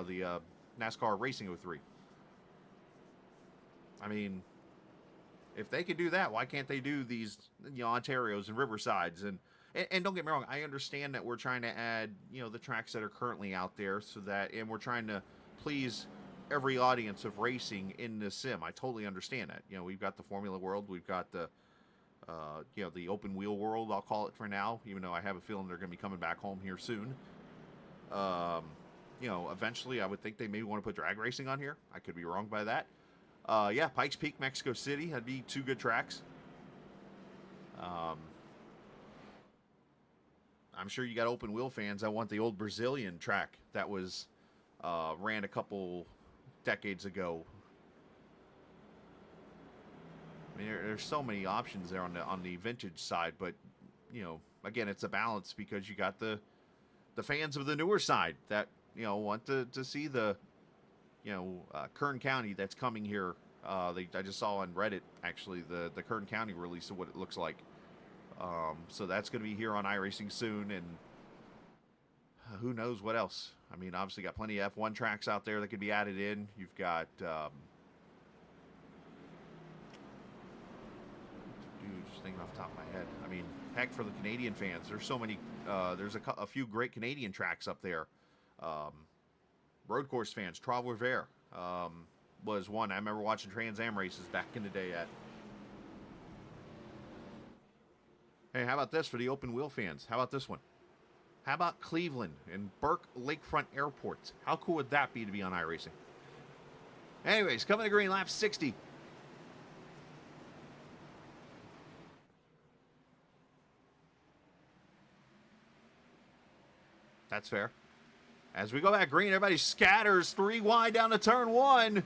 The NASCAR Racing 03. I mean, if they could do that, why can't they do these, you know, Ontarios and Riversides? And don't get me wrong, I understand that we're trying to add, you know, the tracks that are currently out there so that, and we're trying to please every audience of racing in the sim. I totally understand that. You know, we've got the Formula world, we've got the, you know, the open wheel world, I'll call it for now, even though I have a feeling they're going to be coming back home here soon. You know, eventually I would think they maybe want to put drag racing on here. I could be wrong by that. Yeah, Pikes Peak, Mexico City, that'd be two good tracks. I'm sure you got open wheel fans that want the old Brazilian track that was ran a couple decades ago. I mean, there's so many options there on the vintage side, but you know, again, it's a balance because you got the fans of the newer side that, you know, want to see the, you know, Kern County that's coming here. I just saw on Reddit actually the Kern County release of what it looks like. So that's going to be here on iRacing soon, and who knows what else. I mean, obviously got plenty of F1 tracks out there that could be added in. You've got just thinking off the top of my head. I mean, heck, for the Canadian fans, there's so many. There's a few great Canadian tracks up there. Road course fans, Trois Rivières was one. I remember watching Trans Am races back in the day at. Hey, how about this for the open wheel fans? How about this one? How about Cleveland and Burke Lakefront Airports? How cool would that be to be on iRacing? Anyways, coming to green, lap 60. That's fair. As we go back green, everybody scatters 3 wide down to turn 1.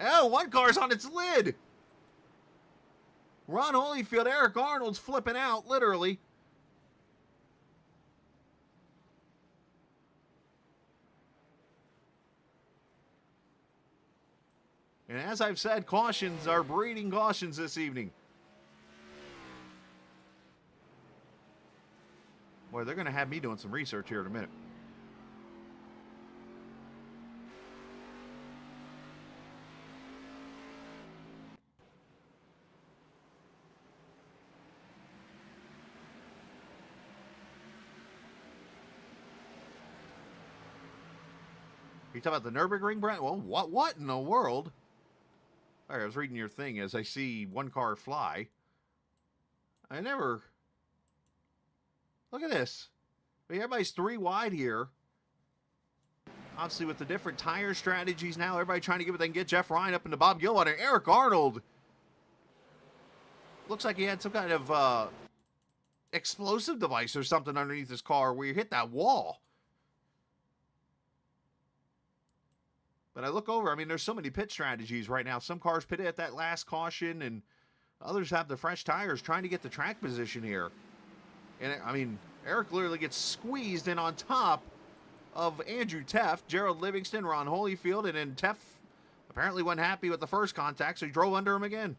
Oh, one car's on its lid. Ron Holyfield, Eric Arnold's flipping out, literally. And as I've said, cautions are breeding cautions this evening. Boy, they're going to have me doing some research here in a minute. You talking about the Nürburgring, Brent? Well, what in the world? All right, I was reading your thing as I see one car fly. I never... Look at this. I mean, everybody's 3 wide here. Obviously, with the different tire strategies now, everybody trying to get what they can get. Jeff Ryan up into Bob Gilwater. And Eric Arnold. Looks like he had some kind of explosive device or something underneath his car where you hit that wall. But I look over, I mean, there's so many pit strategies right now. Some cars pitted at that last caution, and others have the fresh tires trying to get the track position here. And, I mean, Eric literally gets squeezed in on top of Andrew Teff, Gerald Livingston, Ron Holyfield, and then Teff apparently wasn't happy with the first contact, so he drove under him again.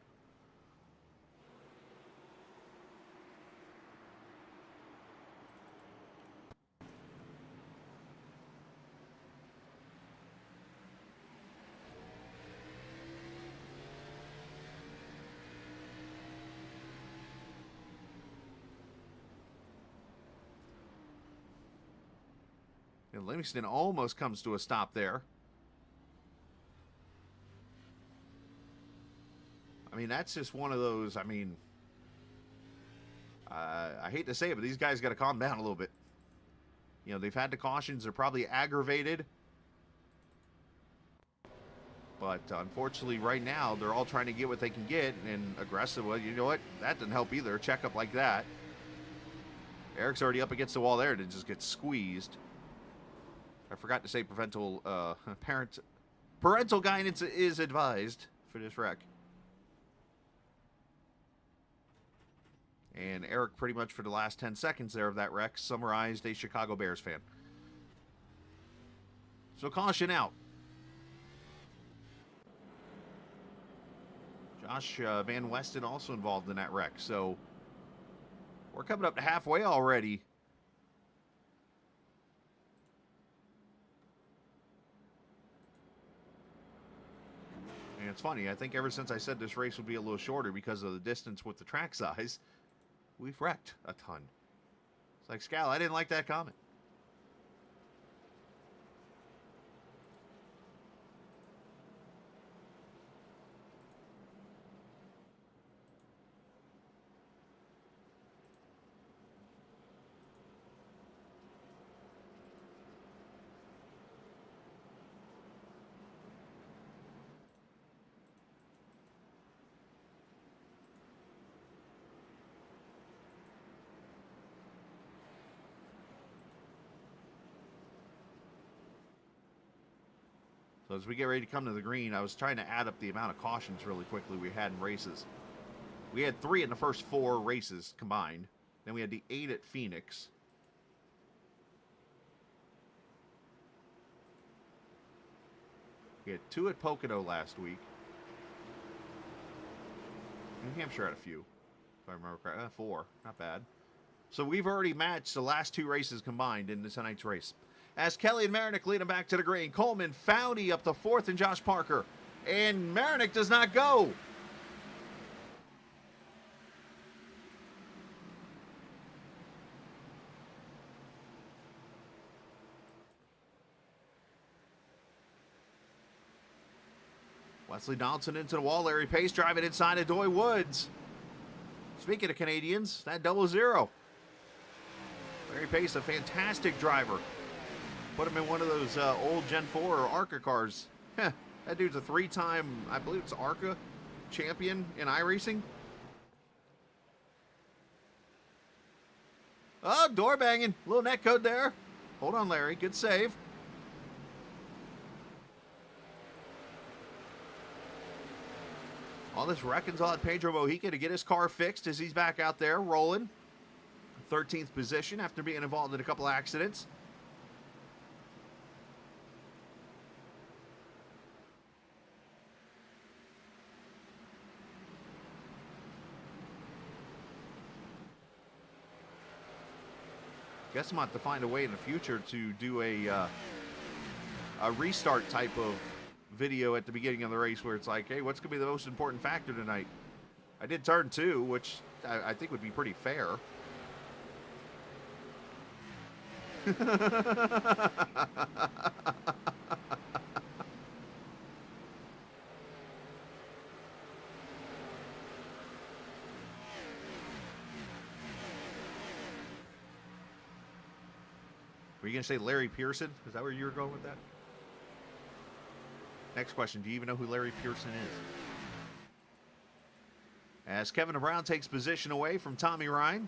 And Livingston almost comes to a stop there. I mean, that's just one of those, I mean, I hate to say it, but these guys got to calm down a little bit. You know, they've had the cautions. They're probably aggravated. But unfortunately, right now, they're all trying to get what they can get. And aggressive, well, you know what? That didn't help either. Check up like that. Eric's already up against the wall there to just get squeezed. I forgot to say parental guidance is advised for this wreck. And Eric, pretty much for the last 10 seconds there of that wreck, summarized a Chicago Bears fan. So caution out. Josh Van Westen also involved in that wreck. So we're coming up to halfway already. And it's funny, I think ever since I said this race would be a little shorter because of the distance with the track size, we've wrecked a ton. It's like, Scal, I didn't like that comment. So as we get ready to come to the green, I was trying to add up the amount of cautions really quickly we had in races. We had 3 in the first 4 races combined. Then we had the 8 at Phoenix. We had 2 at Pocono last week. New Hampshire had a few, if I remember correctly. 4, not bad. So we've already matched the last 2 races combined in tonight's race. As Kelly and Marinick lead him back to the green. Coleman, Foudy up to 4th, and Josh Parker. And Marinick does not go. Wesley Donaldson into the wall. Larry Pace driving inside of Doy Woods. Speaking of Canadians, that 00. Larry Pace, a fantastic driver. Put him in one of those old Gen 4 or ARCA cars. Heh, that dude's a 3-time, I believe it's ARCA champion in iRacing. Oh, door banging. Little net code there. Hold on, Larry. Good save. All this wrecking's all at Pedro Mojica to get his car fixed as he's back out there rolling. 13th position after being involved in a couple accidents. Guess I'm going to have to find a way in the future to do a restart type of video at the beginning of the race where it's like, hey, what's going to be the most important factor tonight? I did turn 2, which I think would be pretty fair. Were you going to say Larry Pearson? Is that where you were going with that? Next question. Do you even know who Larry Pearson is? As Kevin Brown takes position away from Tommy Ryan.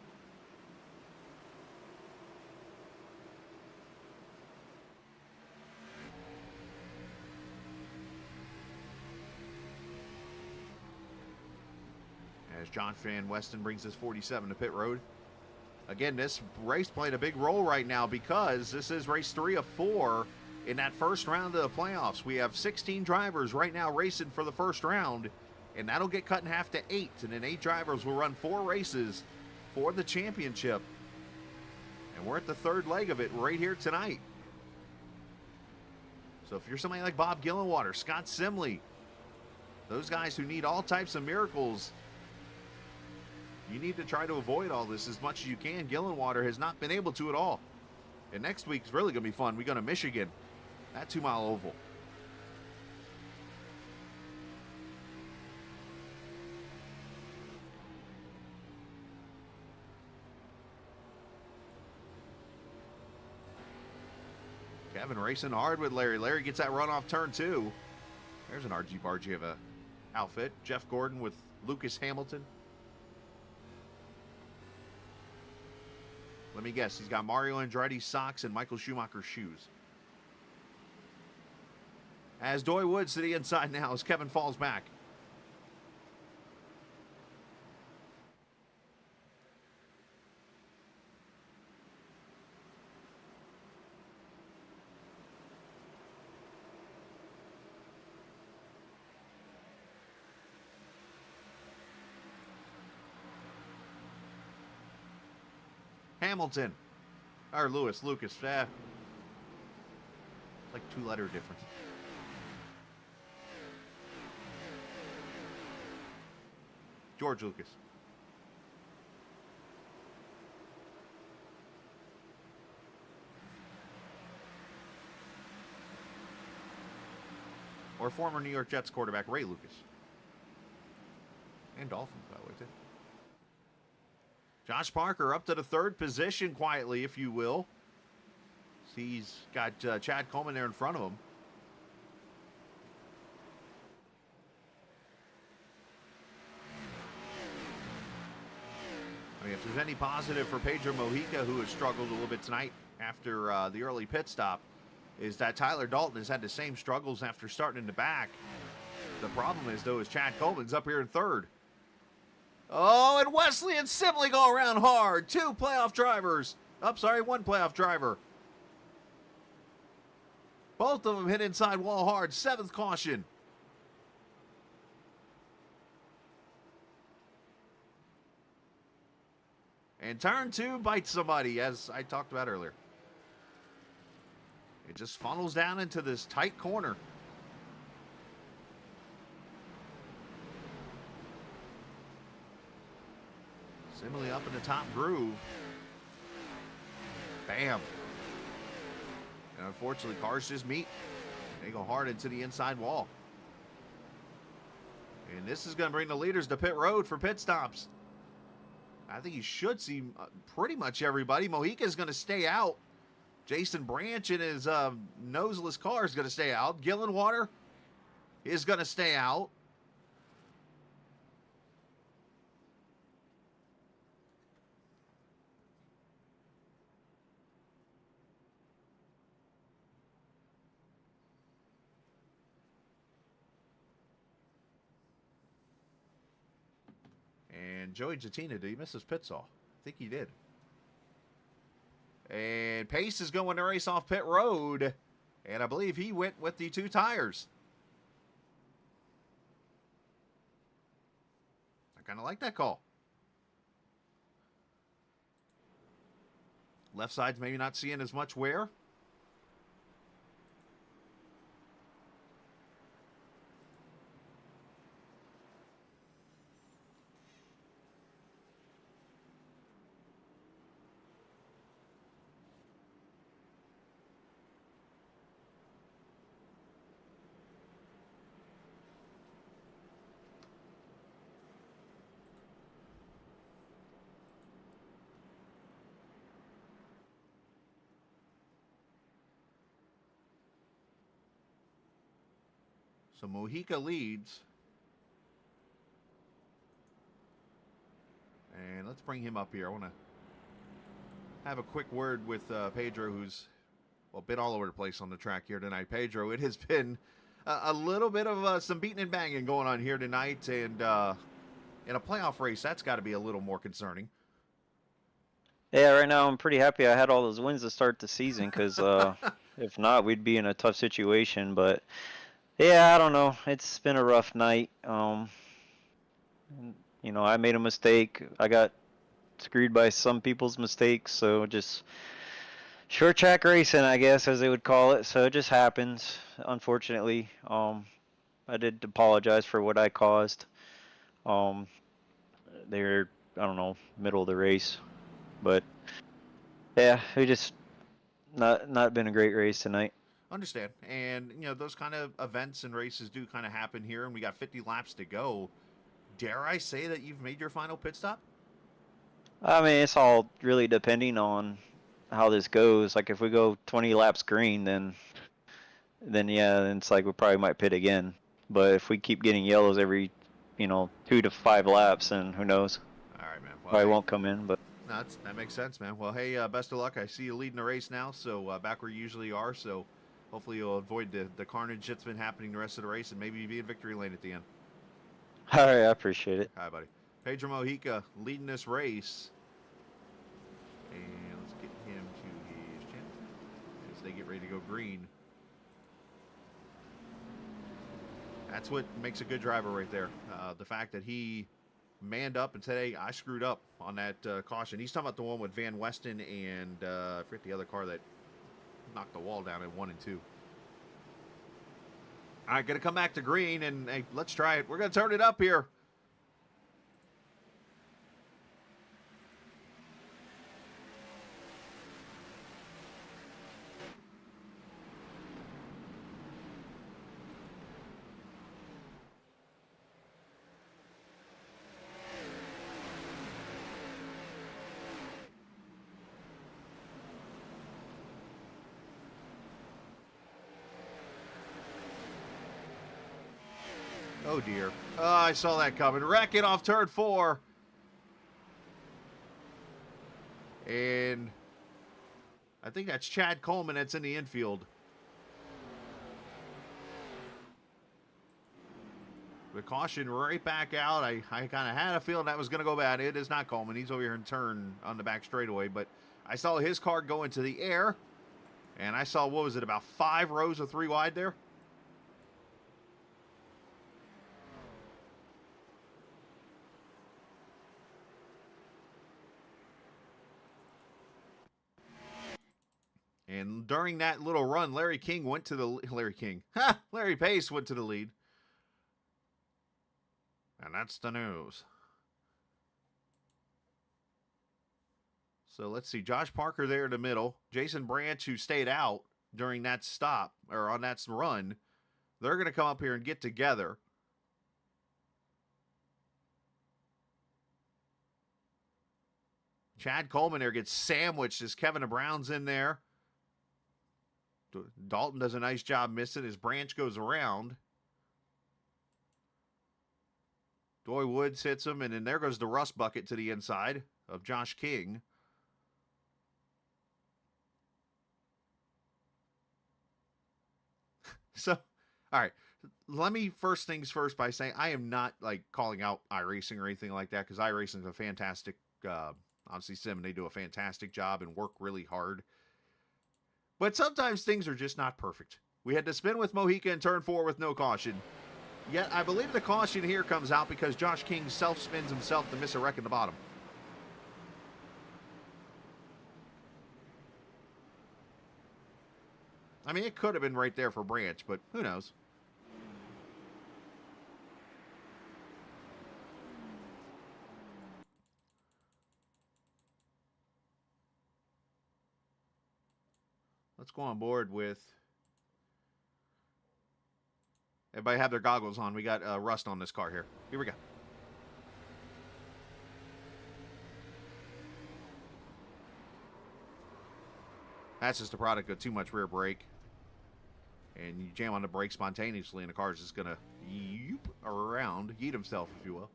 As John Van Westen brings his 47 to pit road. Again, this race playing a big role right now because this is race 3 of 4 in that first round of the playoffs. We have 16 drivers right now racing for the first round, and that'll get cut in half to 8, and then 8 drivers will run 4 races for the championship. And we're at the 3rd leg of it right here tonight. So if you're somebody like Bob Gillenwater, Scott Simley, those guys who need all types of miracles, you need to try to avoid all this as much as you can. Gillenwater has not been able to at all. And next week is really going to be fun. We go to Michigan, that 2-mile oval. Kevin racing hard with Larry. Larry gets that run off turn 2. There's an RG-Bargy of a outfit. Jeff Gordon with Lucas Hamilton. Let me guess. He's got Mario Andretti socks and Michael Schumacher shoes. As Doy Woods to the inside now as Kevin falls back. Hamilton. Or Lucas. It's like 2-letter difference. George Lucas. Or former New York Jets quarterback Ray Lucas. And Dolphins, by the way, too. Josh Parker up to the 3rd position quietly, if you will. He's got Chad Coleman there in front of him. I mean, if there's any positive for Pedro Mojica, who has struggled a little bit tonight after the early pit stop, is that Tyler Dalton has had the same struggles after starting in the back. The problem is, though, is Chad Coleman's up here in 3rd. Oh, and Wesley and Sibley go around hard. 2 playoff drivers. One playoff driver. Both of them hit inside wall hard. 7th caution. And turn 2 bites somebody, as I talked about earlier. It just funnels down into this tight corner. Simile up in the top groove. Bam. And unfortunately, cars just meet. They go hard into the inside wall. And this is going to bring the leaders to pit road for pit stops. I think you should see pretty much everybody. Mojica is going to stay out. Jason Branch in his noseless car is going to stay out. Gillenwater is going to stay out. And Joey Jattina, did he miss his pit stop? I think he did. And Pace is going to race off pit road. And I believe he went with the 2 tires. I kind of like that call. Left side's maybe not seeing as much wear. So Mojica leads. And let's bring him up here. I want to have a quick word with Pedro, who's been all over the place on the track here tonight. Pedro, it has been a little bit of some beating and banging going on here tonight. And in a playoff race, that's got to be a little more concerning. Yeah, right now I'm pretty happy I had all those wins to start the season, because if not, we'd be in a tough situation. But yeah, I don't know. It's been a rough night. You know, I made a mistake. I got screwed by some people's mistakes. So just short track racing, I guess, as they would call it. So it just happens, unfortunately. I did apologize for what I caused. They're, I don't know, middle of the race. But yeah, it just not been a great race tonight. Understand. And, you know, those kind of events and races do kind of happen here, and we got 50 laps to go. Dare I say that you've made your final pit stop? I mean, it's all really depending on how this goes. Like if we go 20 laps green, then yeah, then it's like we probably might pit again. But if we keep getting yellows every, 2 to 5 laps, then who knows? All right, man. Well, Probably hey, won't come in, but no, that makes sense, man. Well, hey, best of luck. I see you leading the race now, so back where you usually are. So hopefully you'll avoid the carnage that's been happening the rest of the race, and maybe be in victory lane at the end. all right, I appreciate it. Hi, buddy. Pedro Mojica leading this race. And let's get him to his channel as they get ready to go green. That's what makes a good driver right there. The fact that he manned up and said, hey, I screwed up on that caution. He's talking about the one with Van Westen and I forget the other car that knocked the wall down in 1 and 2. All right, going to come back to green, and hey, let's try it. We're going to turn it up here. Oh, dear. Oh, I saw that coming. Wrecking off turn 4. And I think that's Chad Coleman that's in the infield. The caution right back out. I kind of had a feeling that was going to go bad. It is not Coleman. He's over here in turn on the back straightaway. But I saw his car go into the air. And I saw, what was it, about 5 rows of 3 wide there? And during that little run, Larry Pace went to the lead. And that's the news. So let's see. Josh Parker there in the middle. Jason Branch, who stayed out during that stop, or on that run, they're going to come up here and get together. Chad Coleman there gets sandwiched as Kevin Brown's in there. Dalton does a nice job missing as Branch goes around. Doy Woods hits him, and then there goes the rust bucket to the inside of Josh King. So, all right. Let me first things first by saying I am not like calling out iRacing or anything like that, because iRacing is a fantastic, obviously sim, and they do a fantastic job and work really hard. But sometimes things are just not perfect. We had to spin with Mojica in turn 4 with no caution. Yet I believe the caution here comes out because Josh King self-spins himself to miss a wreck in the bottom. I mean, it could have been right there for Branch, but who knows? Let's go on board with... Everybody have their goggles on. We got rust on this car here. Here we go. That's just a product of too much rear brake. And you jam on the brake spontaneously, and the car is just going to yeet himself, if you will.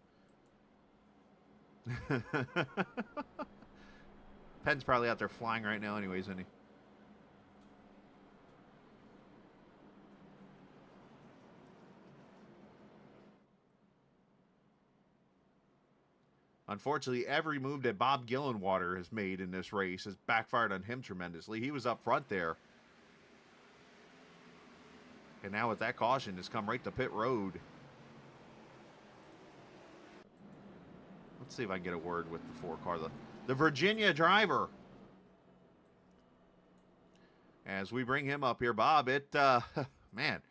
Penn's probably out there flying right now anyways, isn't he? Unfortunately, every move that Bob Gillenwater has made in this race has backfired on him tremendously. He was up front there. And now with that caution, has come right to pit road. Let's see if I can get a word with the 4 car. The Virginia driver. As we bring him up here, Bob, man,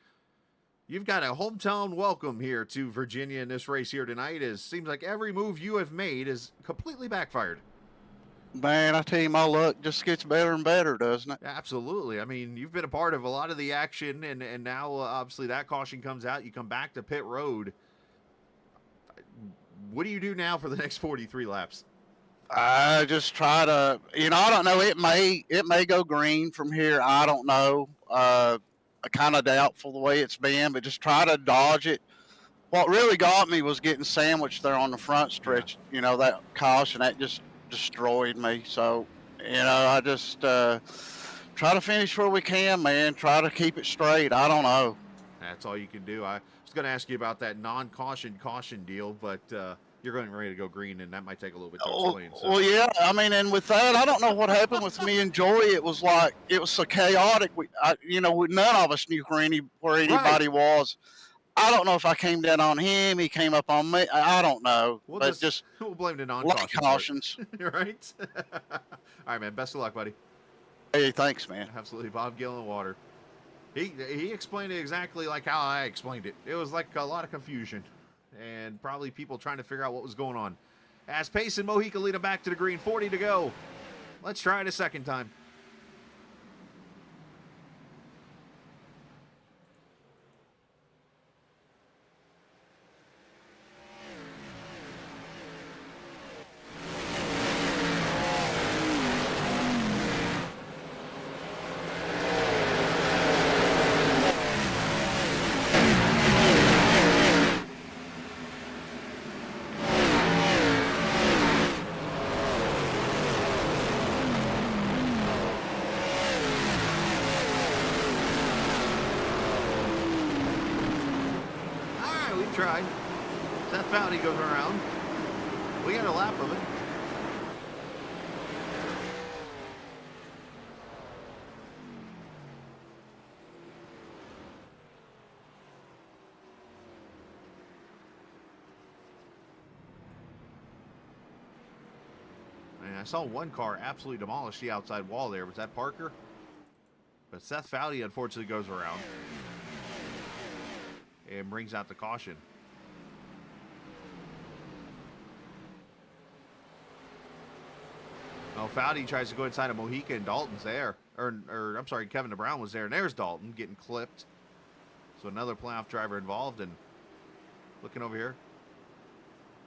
you've got a hometown welcome here to Virginia in this race here tonight. It seems like every move you have made is completely backfired. Man, I tell you, my luck just gets better and better, doesn't it? Absolutely. I mean, you've been a part of a lot of the action, and now obviously that caution comes out. You come back to pit road. What do you do now for the next 43 laps? I just try to, I don't know. It may go green from here. I don't know. Kind of doubtful the way it's been, but just try to dodge it. What really got me was getting sandwiched there on the front Yeah. stretch. That caution that just destroyed me. So, I just try to finish where we can, man. Try to keep it straight. I don't know. That's all you can do. I was going to ask you about that non-caution caution deal, but you're going ready to go green, and that might take a little bit to explain. So. Well, yeah. I mean, and with that, I don't know what happened with me and Joey. It was like it was so chaotic. None of us knew where anybody was. I don't know if I came down on him. He came up on me. I don't know. We'll blame the non-caution cautions. Right? All right, man. Best of luck, buddy. Hey, thanks, man. Absolutely. Bob Gillenwater. He explained it exactly like how I explained it. It was like a lot of confusion and probably people trying to figure out what was going on. As Pace and Mojica lead him back to the green, 40 to go. Let's try it a second time. Tried. Seth Foudy goes around. We got a lap of it. And I saw one car absolutely demolish the outside wall there. Was that Parker? But Seth Foudy unfortunately goes around and brings out the caution. Oh, Foudy tries to go inside of Mojica, and Dalton's there. Or I'm sorry, Kevin DeBrown was there, and there's Dalton getting clipped. So another playoff driver involved, and looking over here.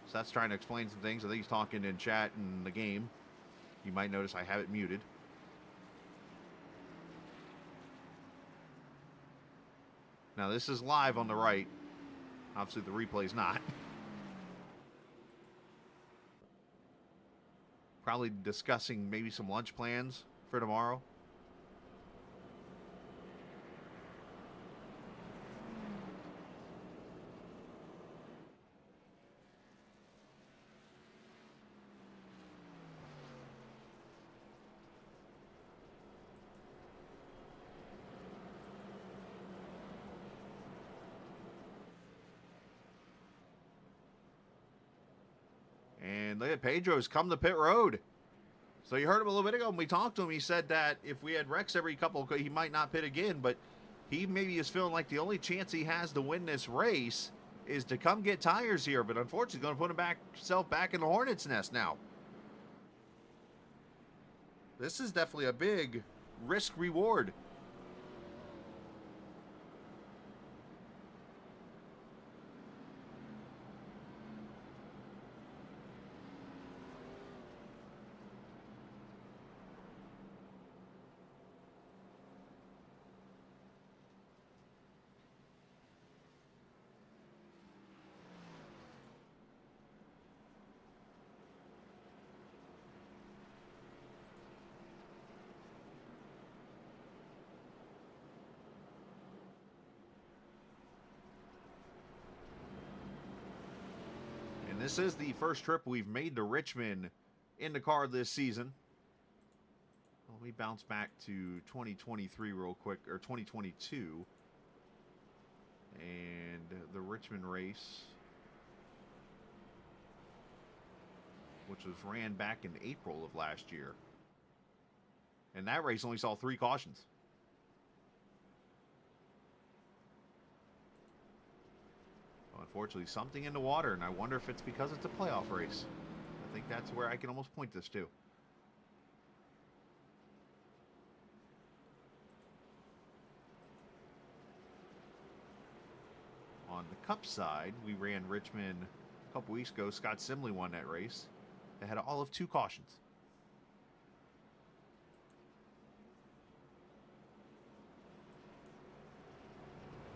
Seth's trying to explain some things. I think he's talking in chat in the game. You might notice I have it muted. Now, this is live on the right. Obviously, the replay's not. Probably discussing maybe some lunch plans for tomorrow. And look at Pedro's come to pit road. So you heard him a little bit ago when we talked to him. He said that if we had wrecks every couple, he might not pit again. But he maybe is feeling like the only chance he has to win this race is to come get tires here. But unfortunately, going to put himself back in the Hornet's nest now. This is definitely a big risk-reward. This is the first trip we've made to Richmond in the car this season. Let me bounce back to 2023 real quick, or 2022. And the Richmond race, which was ran back in April of last year. And that race only saw 3 cautions. Unfortunately, something in the water, and I wonder if it's because it's a playoff race. I think that's where I can almost point this to. On the Cup side, we ran Richmond a couple weeks ago. Scott Simley won that race. They had all of 2 cautions.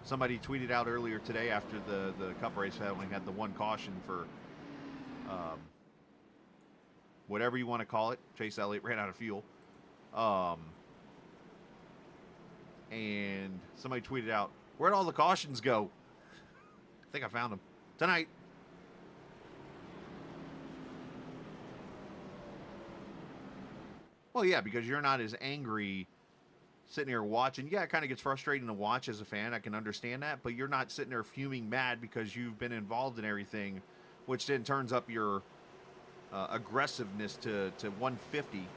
Somebody tweeted out earlier today after the Cup race only had the 1 caution for whatever you want to call it. Chase Elliott ran out of fuel. And somebody tweeted out, where'd all the cautions go? I think I found them. Tonight. Well, yeah, because you're not as angry sitting here watching. Yeah, it kind of gets frustrating to watch as a fan. I can understand that. But you're not sitting there fuming mad because you've been involved in everything, which then turns up your aggressiveness to 150.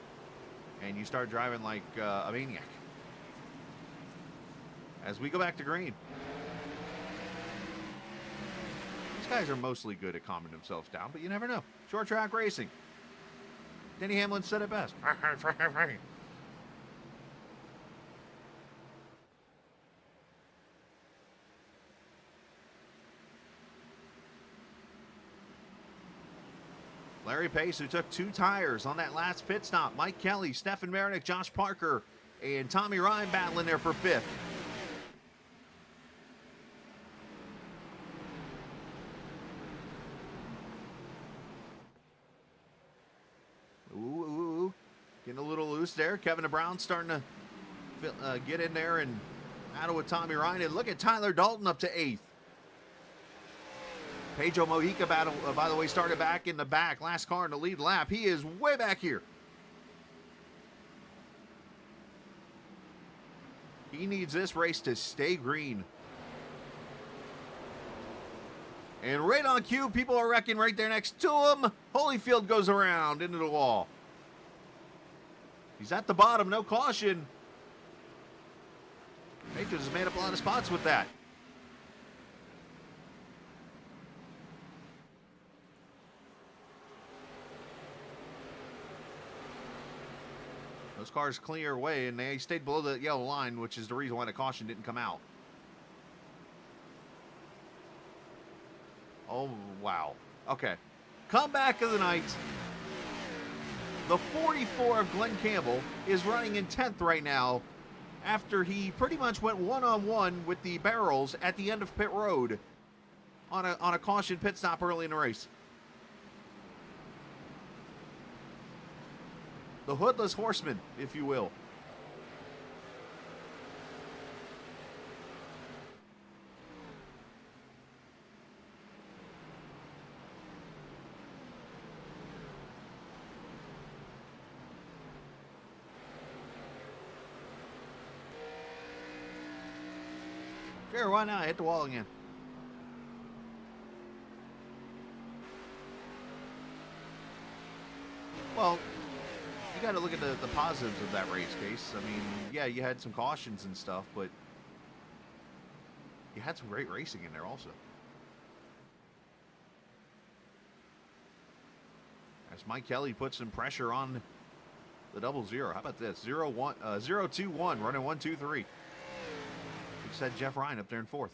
And you start driving like a maniac. As we go back to green. These guys are mostly good at calming themselves down, but you never know. Short track racing. Denny Hamlin said it best. Larry Pace, who took 2 tires on that last pit stop. Mike Kelly, Stefan Marinick, Josh Parker, and Tommy Ryan battling there for 5th. Ooh, getting a little loose there. Kevin Brown starting to get in there and battle with Tommy Ryan. And look at Tyler Dalton up to 8th. Pedro Mojica, by the way, started back in the back. Last car in the lead lap. He is way back here. He needs this race to stay green. And right on cue, people are wrecking right there next to him. Holyfield goes around into the wall. He's at the bottom, no caution. Pedro has made up a lot of spots with that. Those cars clear away, and they stayed below the yellow line, which is the reason why the caution didn't come out. Oh, wow. Okay. Comeback of the night. The 44 of Glenn Campbell is running in 10th right now after he pretty much went one-on-one with the barrels at the end of pit road on a caution pit stop early in the race. The hoodless horseman, if you will. Sure, why not? Hit the wall again. Well, you got to look at the positives of that race, Case. I mean, yeah, you had some cautions and stuff, but you had some great racing in there also. As Mike Kelly puts some pressure on the 00. How about this? 0-2-1, running 1-2-3. We just had Jeff Ryan up there in 4th.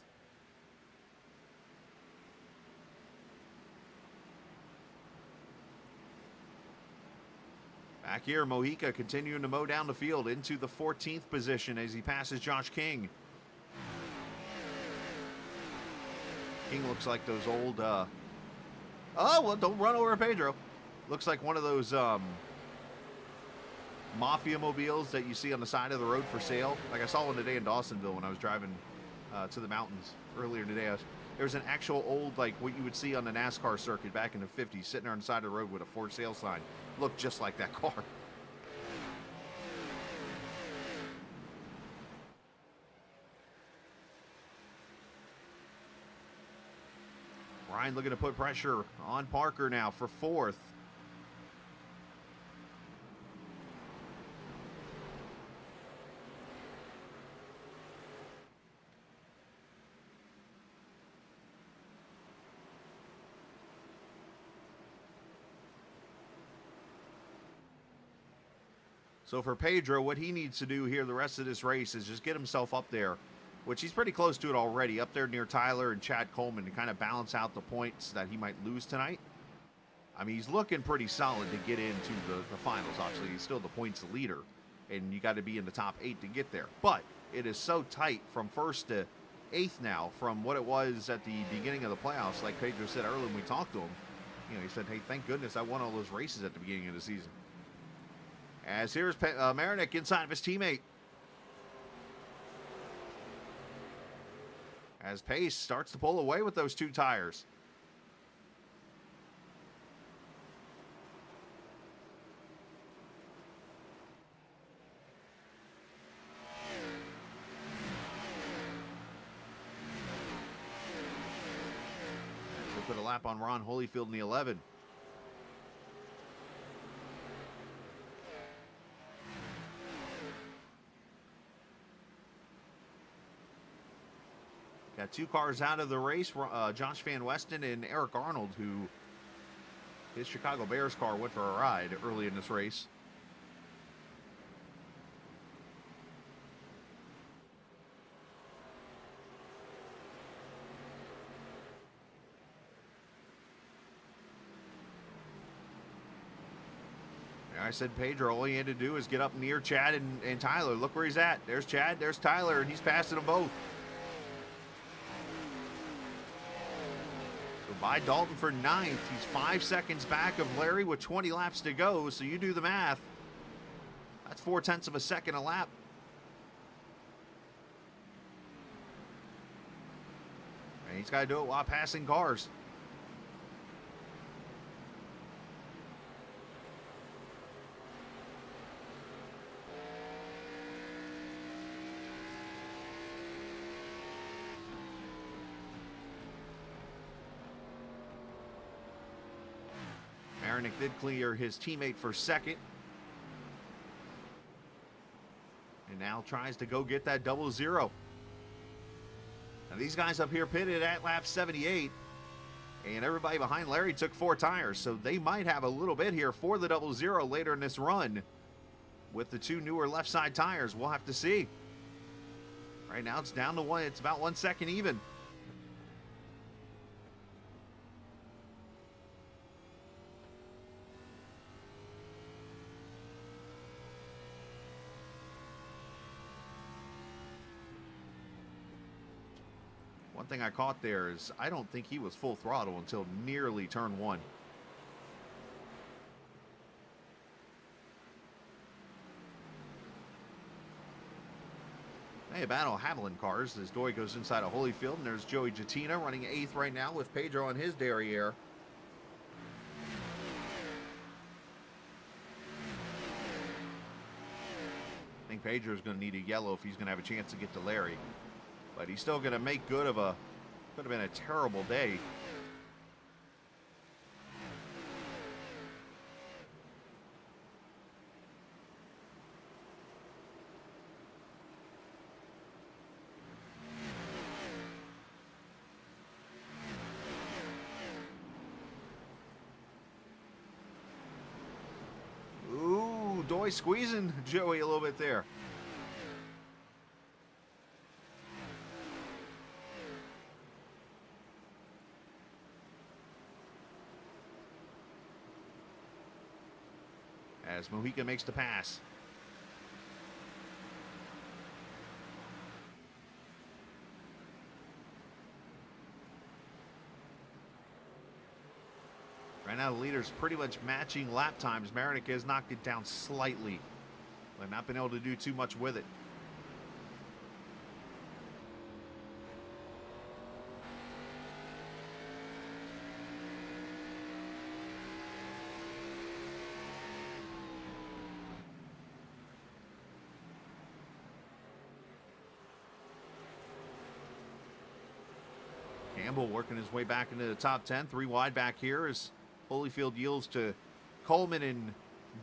Back here, Mojica continuing to mow down the field into the 14th position as he passes Josh King. King looks like those old, oh, well, don't run over Pedro. Looks like one of those mafia mobiles that you see on the side of the road for sale. Like I saw one today in Dawsonville when I was driving to the mountains earlier today. There was an actual old, like what you would see on the NASCAR circuit back in the 50s, sitting there on the side of the road with a for sale sign. Looked just like that car. Ryan looking to put pressure on Parker now for 4th. So for Pedro, what he needs to do here the rest of this race is just get himself up there, which he's pretty close to it already, up there near Tyler and Chad Coleman to kind of balance out the points that he might lose tonight. I mean, he's looking pretty solid to get into the finals. Obviously, he's still the points leader, and you got to be in the top 8 to get there. But it is so tight from 1st to 8th now from what it was at the beginning of the playoffs. Like Pedro said earlier when we talked to him, he said, hey, thank goodness I won all those races at the beginning of the season. As here's Marinik inside of his teammate. As Pace starts to pull away with those 2 tires. Put a lap on Ron Holyfield in the 11. Got 2 cars out of the race. Josh Van Westen and Eric Arnold, who his Chicago Bears car went for a ride early in this race. I said Pedro, all he had to do is get up near Chad and Tyler. Look where he's at. There's Chad, there's Tyler, and he's passing them both. So by Dalton for 9th. He's 5 seconds back of Larry with 20 laps to go. So you do the math. That's 0.4 of a second a lap. And he's got to do it while passing cars. Marinik did clear his teammate for 2nd. And now tries to go get that 0-0. Now these guys up here pitted at lap 78. And everybody behind Larry took 4 tires. So they might have a little bit here for the 0-0 later in this run. With the 2 newer left side tires. We'll have to see. Right now it's down to 1. It's about 1 second even. One thing I caught there is I don't think he was full throttle until nearly turn 1. Hey, a battle of Haviland cars as Doy goes inside of Holyfield, and there's Joey Jatina running 8th right now with Pedro on his derriere. I think Pedro's going to need a yellow if he's going to have a chance to get to Larry. But he's still going to make good of could have been a terrible day. Ooh, Doy squeezing Joey a little bit there. As Mojica makes the pass. Right now the leader's pretty much matching lap times. Marinik has knocked it down slightly, but not been able to do too much with it. Campbell working his way back into the top 10. 3 wide back here as Holyfield yields to Coleman and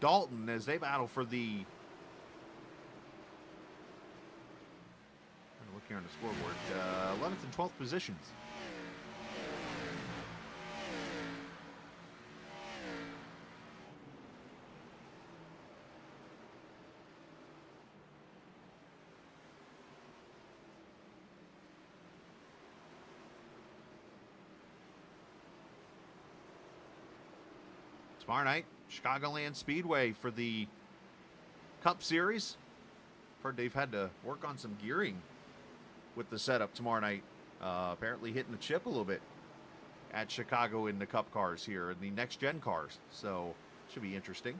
Dalton as they battle for the... Look here on the scoreboard. 11th and 12th positions. Tomorrow night, Chicagoland Speedway for the Cup Series. Heard they've had to work on some gearing with the setup tomorrow night. Apparently hitting the chip a little bit at Chicago in the Cup cars here, in the next-gen cars. So, should be interesting.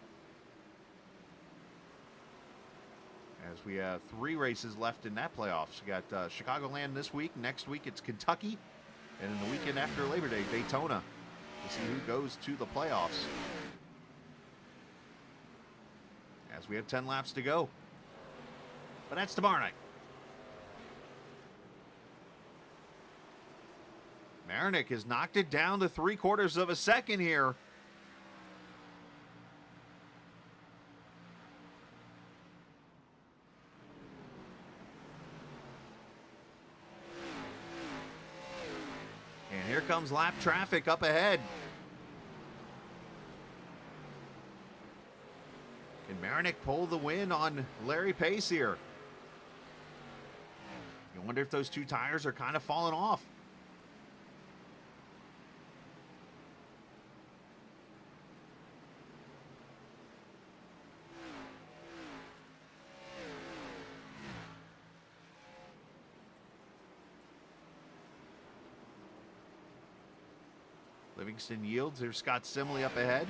As we have 3 races left in that playoffs. We got Chicagoland this week. Next week, it's Kentucky. And in the weekend after Labor Day, Daytona. To see who goes to the playoffs. As we have 10 laps to go. But that's tomorrow night. Marinick has knocked it down to 3/4 of a second here. And here comes lap traffic up ahead. Can Marinick pull the win on Larry Pace here? You wonder if those 2 tires are kind of falling off. Livingston yields. There's Scott Simley up ahead.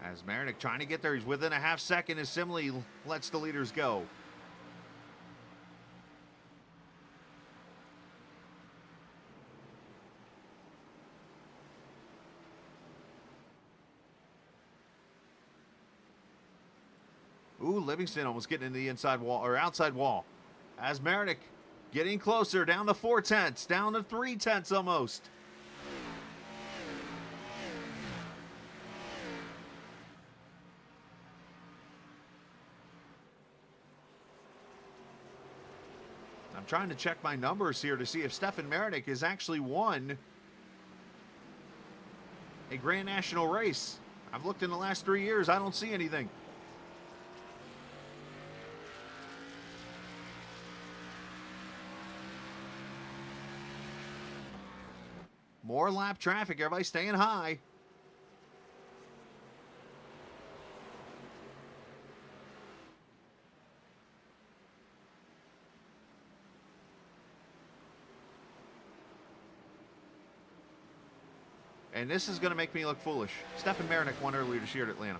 As Marinick trying to get there. He's within a half second as Simley lets the leaders go. Ooh, Livingston almost getting into the inside wall or outside wall. As Marinick getting closer, down to 4/10, down to 3/10 almost. I'm trying to check my numbers here to see if Stefan Marinick has actually won a Grand National race. I've looked in the last 3 years. I don't see anything. More lap traffic. Everybody staying high. And this is going to make me look foolish. Stefan Marinick won earlier this year at Atlanta.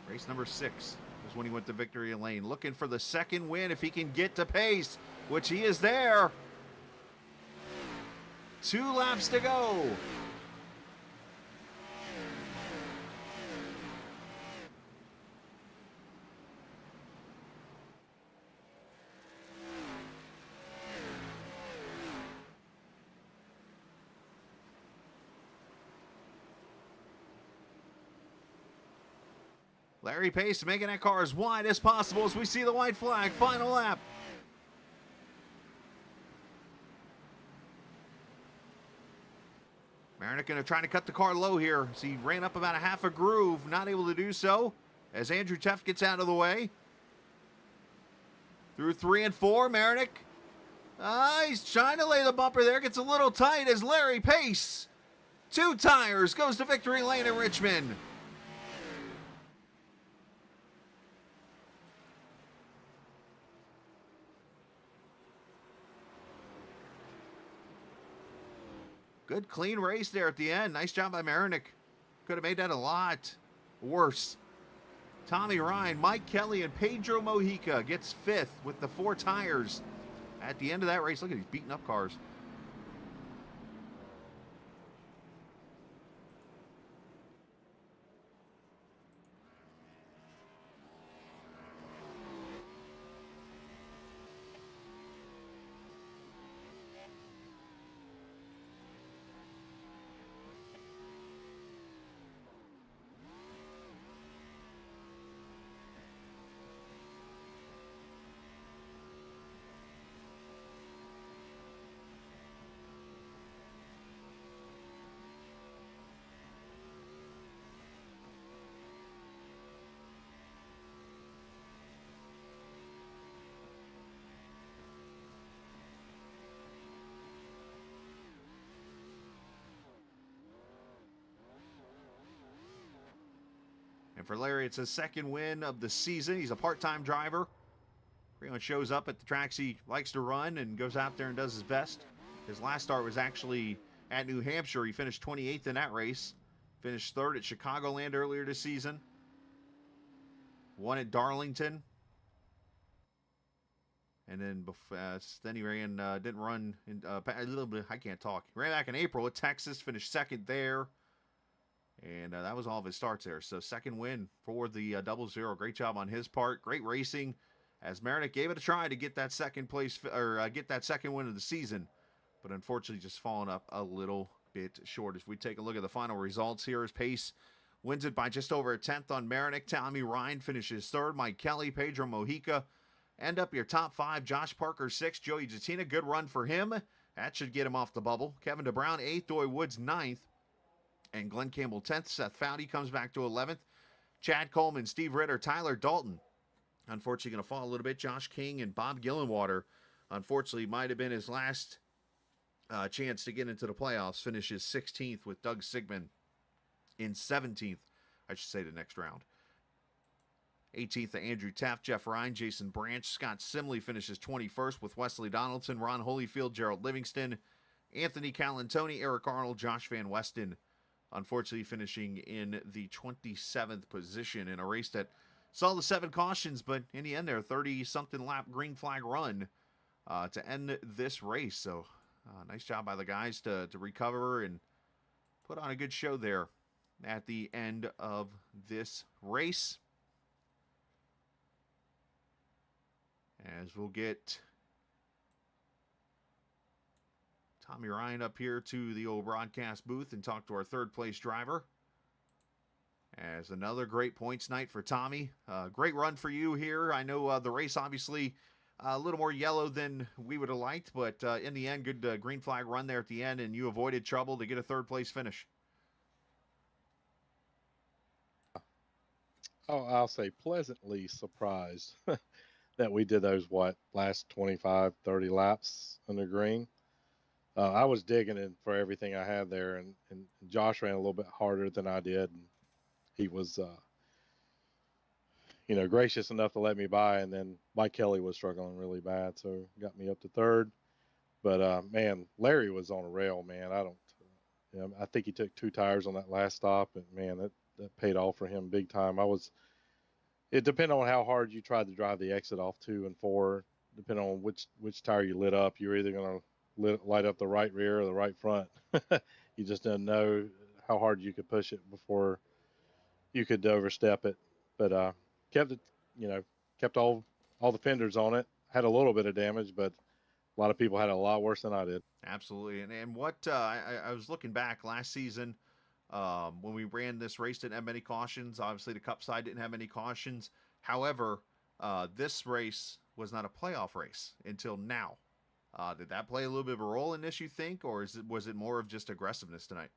Race number 6 is when he went to victory lane. Looking for the second win if he can get to pace, which he is there. 2 laps to go. Larry Pace making that car as wide as possible as we see the white flag. Final lap. Marinick going to try to cut the car low here. So he ran up about a half a groove. Not able to do so as Andrew Teff gets out of the way. Through 3 and 4, Marinick. He's trying to lay the bumper there. Gets a little tight as Larry Pace. 2 tires. Goes to victory lane in Richmond. Good clean race there at the end. Nice job by Marinick. Could have made that a lot worse. Tommy Ryan, Mike Kelly, and Pedro Mojica gets 5th with the 4 tires at the end of that race. Look at these beaten up cars. And for Larry, it's his second win of the season. He's a part-time driver. Pretty much shows up at the tracks he likes to run and goes out there and does his best. His last start was actually at New Hampshire. He finished 28th in that race. Finished third at Chicagoland earlier this season. Won at Darlington. And then he ran, didn't run a little bit. I can't talk. He ran back in April at Texas, finished second there. And that was all of his starts there. So second win for the 00. Great job on his part. Great racing as Meredith gave it a try to get that second place or get that second win of the season. But unfortunately just falling up a little bit short. If we take a look at the final results here, as Pace wins it by just over a tenth on Meredith. Tommy Ryan finishes third. Mike Kelly, Pedro Mojica end up your top five. Josh Parker, sixth. Joey Jatina, good run for him. That should get him off the bubble. Kevin DeBrown, eighth. Doy Woods, ninth. And Glenn Campbell, 10th. Seth Foudy comes back to 11th. Chad Coleman, Steve Ritter, Tyler Dalton. Unfortunately, going to fall a little bit. Josh King and Bob Gillenwater, unfortunately, might have been his last chance to get into the playoffs. Finishes 16th with Doug Sigmund in 17th, I should say, the next round. 18th, Andrew Taft, Jeff Ryan, Jason Branch. Scott Simley finishes 21st with Wesley Donaldson, Ron Holyfield, Gerald Livingston, Anthony Calantoni, Eric Arnold, Josh Van Weston. Unfortunately, finishing in the 27th position in a race that saw the 7 cautions, but in the end there, 30-something lap green flag run to end this race. So nice job by the guys to recover and put on a good show there at the end of this race. As we'll get Tommy Ryan up here to the old broadcast booth and talk to our third place driver. As another great points night for Tommy. Great run for you here. I know the race obviously a little more yellow than we would have liked, but in the end, good green flag run there at the end, and you avoided trouble to get a third place finish. Oh, I'll say pleasantly surprised that we did those, last 25, 30 laps under green. I was digging in for everything I had there, and Josh ran a little bit harder than I did. And he was, gracious enough to let me by, and then Mike Kelly was struggling really bad, so got me up to third. But, man, Larry was on a rail, man. I think he took 2 tires on that last stop, and, man, that paid off for him big time. It depended on how hard you tried to drive the exit off 2 and 4, depending on which tire you lit up. You're either going to light up the right rear or the right front. You just didn't know how hard you could push it before you could overstep it. But kept all the fenders on it. Had a little bit of damage, but a lot of people had it a lot worse than I did. Absolutely. And what I was looking back last season when we ran this race, didn't have many cautions. Obviously, the Cup side didn't have many cautions. However, this race was not a playoff race until now. Did that play a little bit of a role in this, you think, or was it more of just aggressiveness tonight?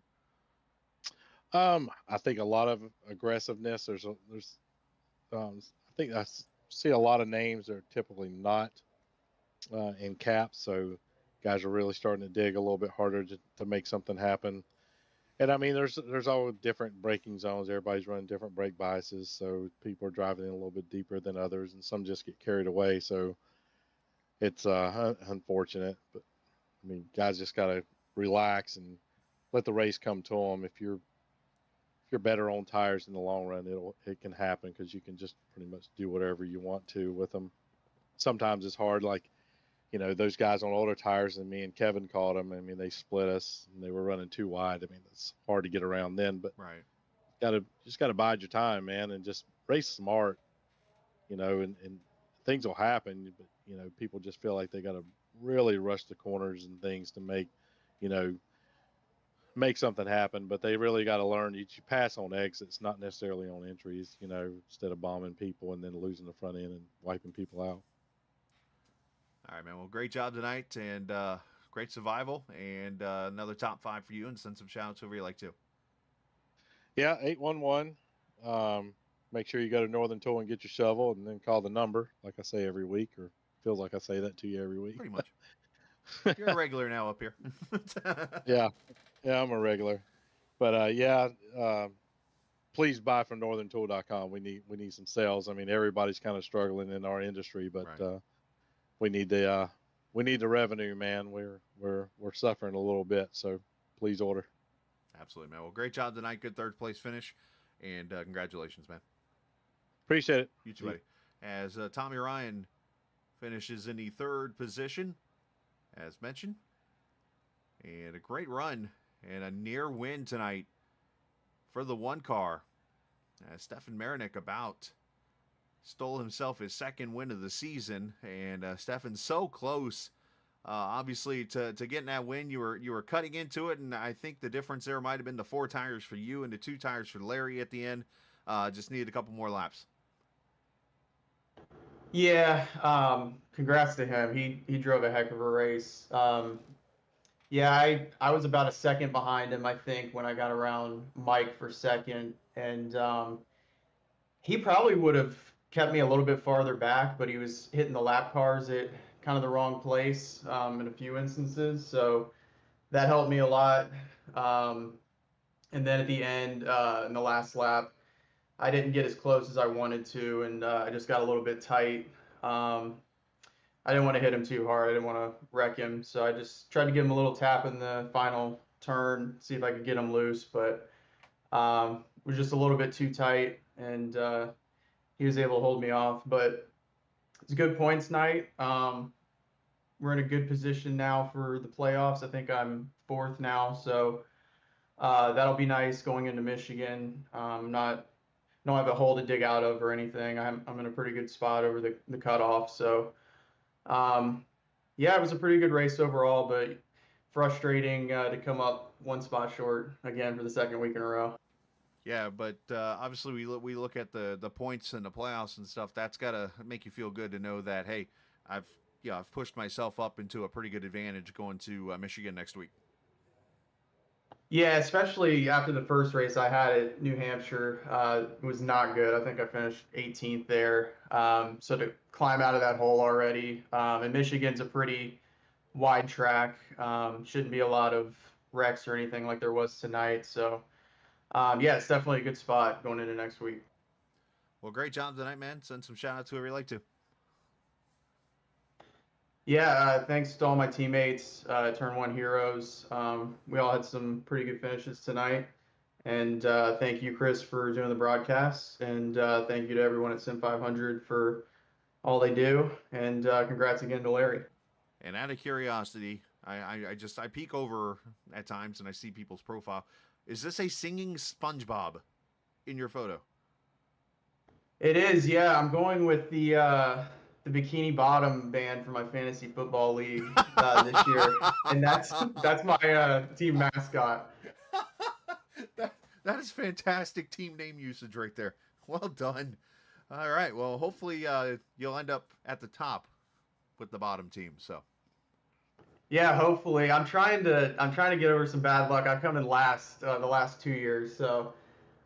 I think a lot of aggressiveness. I think I see a lot of names that are typically not in caps, so guys are really starting to dig a little bit harder to make something happen. And I mean, there's all different braking zones. Everybody's running different brake biases, so people are driving in a little bit deeper than others, and some just get carried away. So it's unfortunate, but I mean, guys just got to relax and let the race come to them. If you're better on tires in the long run, it can happen, because you can just pretty much do whatever you want to with them. Sometimes it's hard, like, those guys on older tires, and me and Kevin caught them. I mean, they split us and they were running too wide. I mean, it's hard to get around then, but right. Just gotta bide your time, man, and just race smart, and things will happen. But, people just feel like they got to really rush the corners and things to make something happen. But they really got to learn, you pass on exits, not necessarily on entries, instead of bombing people and then losing the front end and wiping people out. All right, man. Well, great job tonight, and great survival, and another top 5 for you, and send some shout-outs over you like to. Yeah, 811. Make sure you go to Northern Tool and get your shovel, and then call the number, like I say every week, or feels like I say that to you every week. Pretty much. You're a regular now up here. Yeah, I'm a regular. But please buy from northerntool.com. We need some sales. I mean, everybody's kind of struggling in our industry, but Right. we need the revenue, man. We're suffering a little bit, so please order. Absolutely, man. Well, great job tonight. Good third place finish, and congratulations, man. Appreciate it. You too, buddy. As Tommy Ryan finishes in the third position, as mentioned, and a great run and a near win tonight for the one car. Stefan Marinick about stole himself his second win of the season, and Stefan's so close. Obviously, to getting that win, you were cutting into it, and I think the difference there might have been the 4 tires for you and the 2 tires for Larry at the end. Just needed a couple more laps. Yeah, congrats to him. He drove a heck of a race. Yeah, I was about a second behind him, I think, when I got around Mike for second, and he probably would have kept me a little bit farther back, but he was hitting the lap cars at kind of the wrong place in a few instances, so that helped me a lot. And then at the end, in the last lap, I didn't get as close as I wanted to, and I just got a little bit tight. I didn't want to hit him too hard. I didn't want to wreck him, so I just tried to give him a little tap in the final turn, see if I could get him loose, but it was just a little bit too tight, and he was able to hold me off. But it's a good points night. We're in a good position now for the playoffs. I think I'm 4th now, so that'll be nice going into Michigan. Don't have a hole to dig out of or anything. I'm in a pretty good spot over the cutoff. So, yeah, it was a pretty good race overall, but frustrating to come up one spot short again for the second week in a row. Yeah, but obviously we look at the points and the playoffs and stuff. That's got to make you feel good to know that, hey, I've pushed myself up into a pretty good advantage going to Michigan next week. Yeah, especially after the first race I had at New Hampshire, it was not good. I think I finished 18th there. So to climb out of that hole already, and Michigan's a pretty wide track. Shouldn't be a lot of wrecks or anything like there was tonight. So, yeah, it's definitely a good spot going into next week. Well, great job tonight, man. Send some shout out to whoever you like to. Yeah, thanks to all my teammates, Turn 1 heroes. We all had some pretty good finishes tonight. And thank you, Chris, for doing the broadcast. And thank you to everyone at Sim500 for all they do. And congrats again to Larry. And out of curiosity, I peek over at times and I see people's profile. Is this a singing SpongeBob in your photo? It is, yeah. I'm going with the Bikini Bottom band for my fantasy football league this year, and that's my team mascot. That is fantastic team name usage right there. Well done. All right. Well, hopefully you'll end up at the top with the bottom team. So. Yeah, hopefully. I'm trying to get over some bad luck. I've come in last the last 2 years, so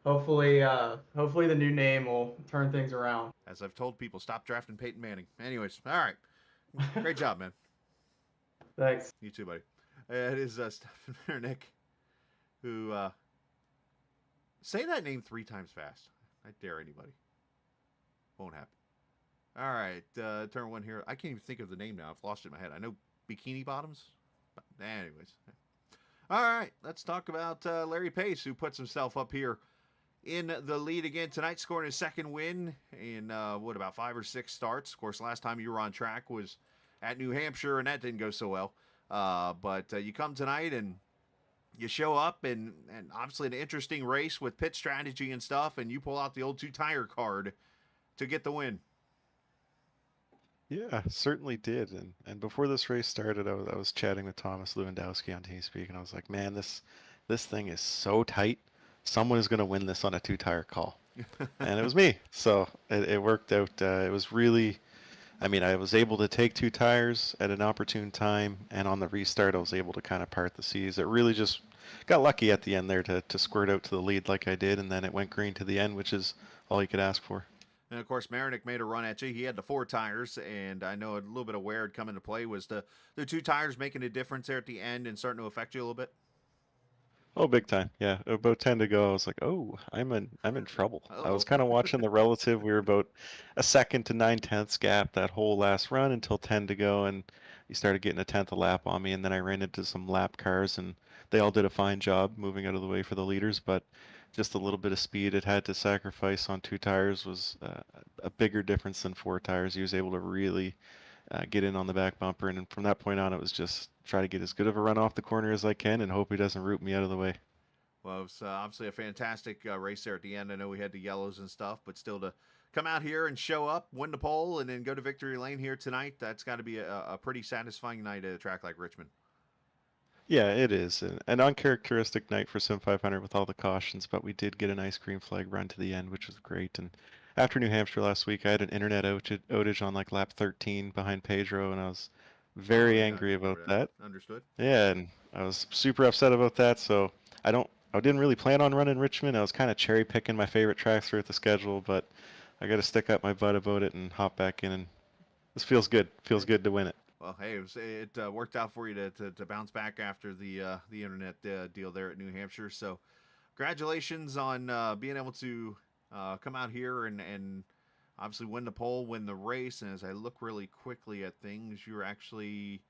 hopefully the new name will turn things around. As I've told people, stop drafting Peyton Manning. Anyways, all right. Great job, man. Thanks. You too, buddy. It is Stefan Marinick who say that name 3 times fast. I dare anybody. Won't happen. All right, turn 1 here. I can't even think of the name now. I've lost it in my head. I know Bikini Bottoms. But anyways. All right, let's talk about Larry Pace, who puts himself up here in the lead again tonight, scoring his second win in, about 5 or 6 starts. Of course, last time you were on track was at New Hampshire, and that didn't go so well. But you come tonight, and you show up, and obviously an interesting race with pit strategy and stuff, and you pull out the old 2-tire card to get the win. Yeah, certainly did. And before this race started, I was chatting with Thomas Lewandowski on TeamSpeak, and I was like, man, this thing is so tight. Someone is going to win this on a 2-tire call. And it was me. So it worked out. It was really, I mean, I was able to take 2 tires at an opportune time, and on the restart, I was able to kind of part the seas. It really just got lucky at the end there to squirt out to the lead like I did, and then it went green to the end, which is all you could ask for. And, of course, Marinick made a run at you. He had the 4 tires, and I know a little bit of wear had come into play. Was the 2 tires making a difference there at the end and starting to affect you a little bit? Oh, big time. Yeah, about 10 to go. I was like, oh, I'm in trouble. I Uh-oh. was kind of watching the relative. We were about a second to 9/10 gap that whole last run until 10 to go, and he started getting a tenth a lap on me, and then I ran into some lap cars, and they all did a fine job moving out of the way for the leaders, but just a little bit of speed it had to sacrifice on 2 tires was a bigger difference than 4 tires. He was able to really get in on the back bumper, and from that point on, it was just try to get as good of a run off the corner as I can and hope he doesn't root me out of the way. Well, it was obviously a fantastic race there at the end. I know we had the yellows and stuff, but still to come out here and show up, win the pole, and then go to victory lane here tonight, that's got to be a pretty satisfying night at a track like Richmond. Yeah, it is an uncharacteristic night for Sim500 with all the cautions, but we did get a nice green flag run to the end, which was great. And after New Hampshire last week, I had an internet outage on like lap 13 behind Pedro, and I was very angry about that. Understood. Yeah, and I was super upset about that. So I didn't really plan on running Richmond. I was kind of cherry picking my favorite tracks throughout the schedule, but I got to stick up my butt about it and hop back in. And this feels good. Feels good to win it. Well, hey, it worked out for you to bounce back after the internet deal there at New Hampshire. So, congratulations on being able to come out here and obviously win the pole, win the race. And as I look really quickly at things, you're actually,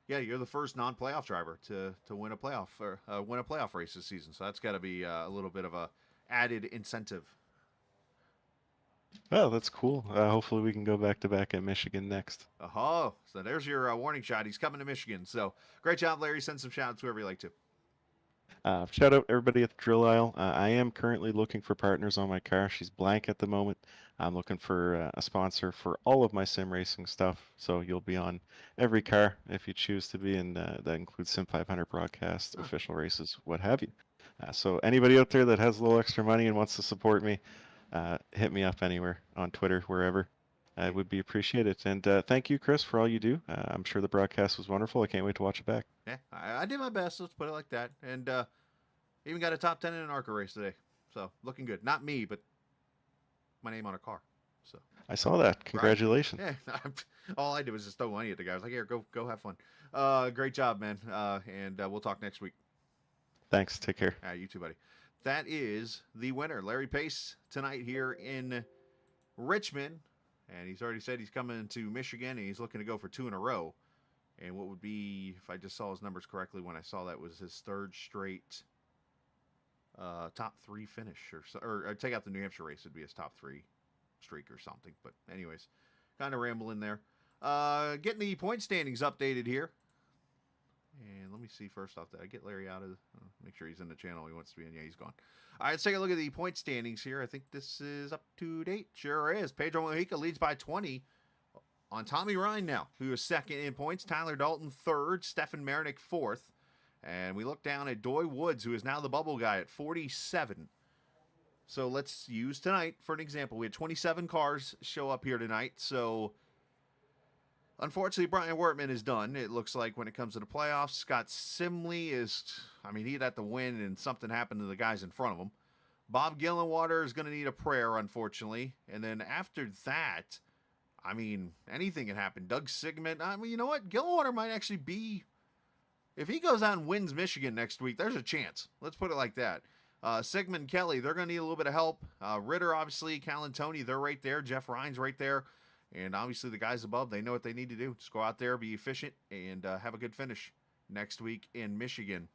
you're the first non-playoff driver to win a playoff or win a playoff race this season. So that's got to be a little bit of a added incentive. Well, that's cool. Hopefully we can go back to back at Michigan next. Oh, so there's your warning shot. He's coming to Michigan. So great job, Larry. Send some shout outs whoever you like to. Shout out everybody at the drill aisle. I am currently looking for partners on my car. She's blank at the moment. I'm looking for a sponsor for all of my sim racing stuff. So you'll be on every car if you choose to be, and that includes Sim500 broadcasts, official races, what have you. So anybody out there that has a little extra money and wants to support me, hit me up anywhere on Twitter, wherever. I would be appreciated. And thank you, Chris, for all you do. I'm sure the broadcast was wonderful. I can't wait to watch it back. Yeah, I did my best. Let's put it like that. And even got a top 10 in an ARCA race today. So looking good. Not me, but my name on a car. So I saw that. Congratulations. Right. Yeah. All I did was just throw money at the guy. I was like, here, go have fun. Great job, man. And we'll talk next week. Thanks. Take care. You too, buddy. That is the winner, Larry Pace, tonight here in Richmond. And he's already said he's coming to Michigan, and he's looking to go for 2 in a row. And what would be, if I just saw his numbers correctly when I saw that, was his third straight top 3 finish. Or take out the New Hampshire race, it'd be his top 3 streak or something. But anyways, kind of rambling there. Getting the point standings updated here. And let me see first off, did I get Larry out of make sure he's in the channel he wants to be in? Yeah, he's gone. All right, let's take a look at the point standings here. I think this is up to date. Sure is. Pedro Mojica leads by 20 on Tommy Ryan now, who is second in points. Tyler Dalton third. Stefan Marinick fourth. And we look down at Doy Woods, who is now the bubble guy at 47. So let's use tonight for an example. We had 27 cars show up here tonight. So unfortunately, Brian Wortman is done. It looks like when it comes to the playoffs, Scott Simley he'd have to win and something happened to the guys in front of him. Bob Gillenwater is going to need a prayer, unfortunately. And then after that, anything can happen. Doug Sigmund, you know what? Gillenwater might actually be, if he goes out and wins Michigan next week, there's a chance. Let's put it like that. Sigmund Kelly, they're going to need a little bit of help. Ritter, obviously, Callan Tony, they're right there. Jeff Ryan's right there. And obviously the guys above, they know what they need to do. Just go out there, be efficient, and have a good finish next week in Michigan.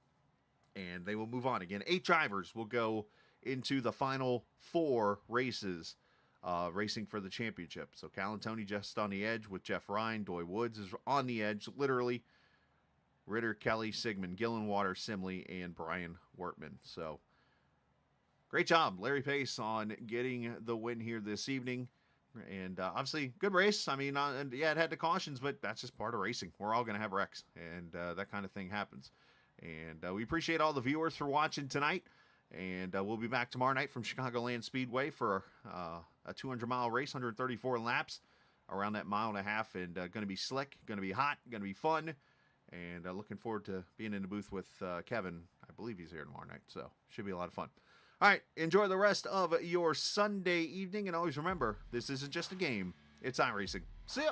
And they will move on. Again, 8 drivers will go into the final 4 races, racing for the championship. So Callan Tony just on the edge with Jeff Ryan. Doy Woods is on the edge, literally. Ritter, Kelly, Sigmund, Gillenwater, Simley, and Brian Wortman. So great job, Larry Pace, on getting the win here this evening. And obviously, good race. It had the cautions, but that's just part of racing. We're all going to have wrecks, and that kind of thing happens. And we appreciate all the viewers for watching tonight. And we'll be back tomorrow night from Chicagoland Speedway for a 200-mile race, 134 laps, around that 1.5 miles, and going to be slick, going to be hot, going to be fun. And looking forward to being in the booth with Kevin. I believe he's here tomorrow night, so should be a lot of fun. All right, enjoy the rest of your Sunday evening, and always remember, this isn't just a game, it's iRacing. See ya!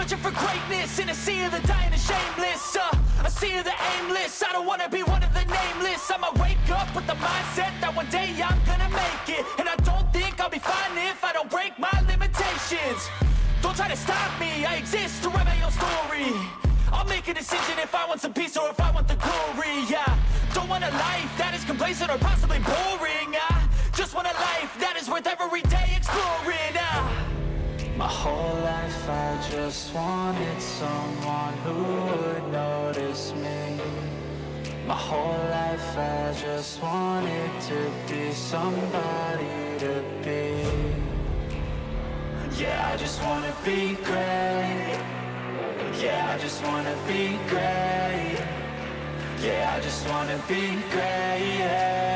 Searching for greatness in a sea of the dying and shameless. A sea of the aimless. I don't wanna be one of the nameless. I'ma wake up with the mindset that one day I'm gonna make it. And I don't think I'll be fine if I don't break my limitations. Don't try to stop me, I exist to write my own story. I'll make a decision if I want some peace or if I want the glory, yeah. Don't want a life that is complacent or possibly boring. I just want a life that is worth every day exploring. My whole life I just wanted someone who would notice me. My whole life I just wanted to be somebody to be. Yeah, I just wanna be great. Yeah, I just wanna be great. Yeah, I just wanna be great. Yeah.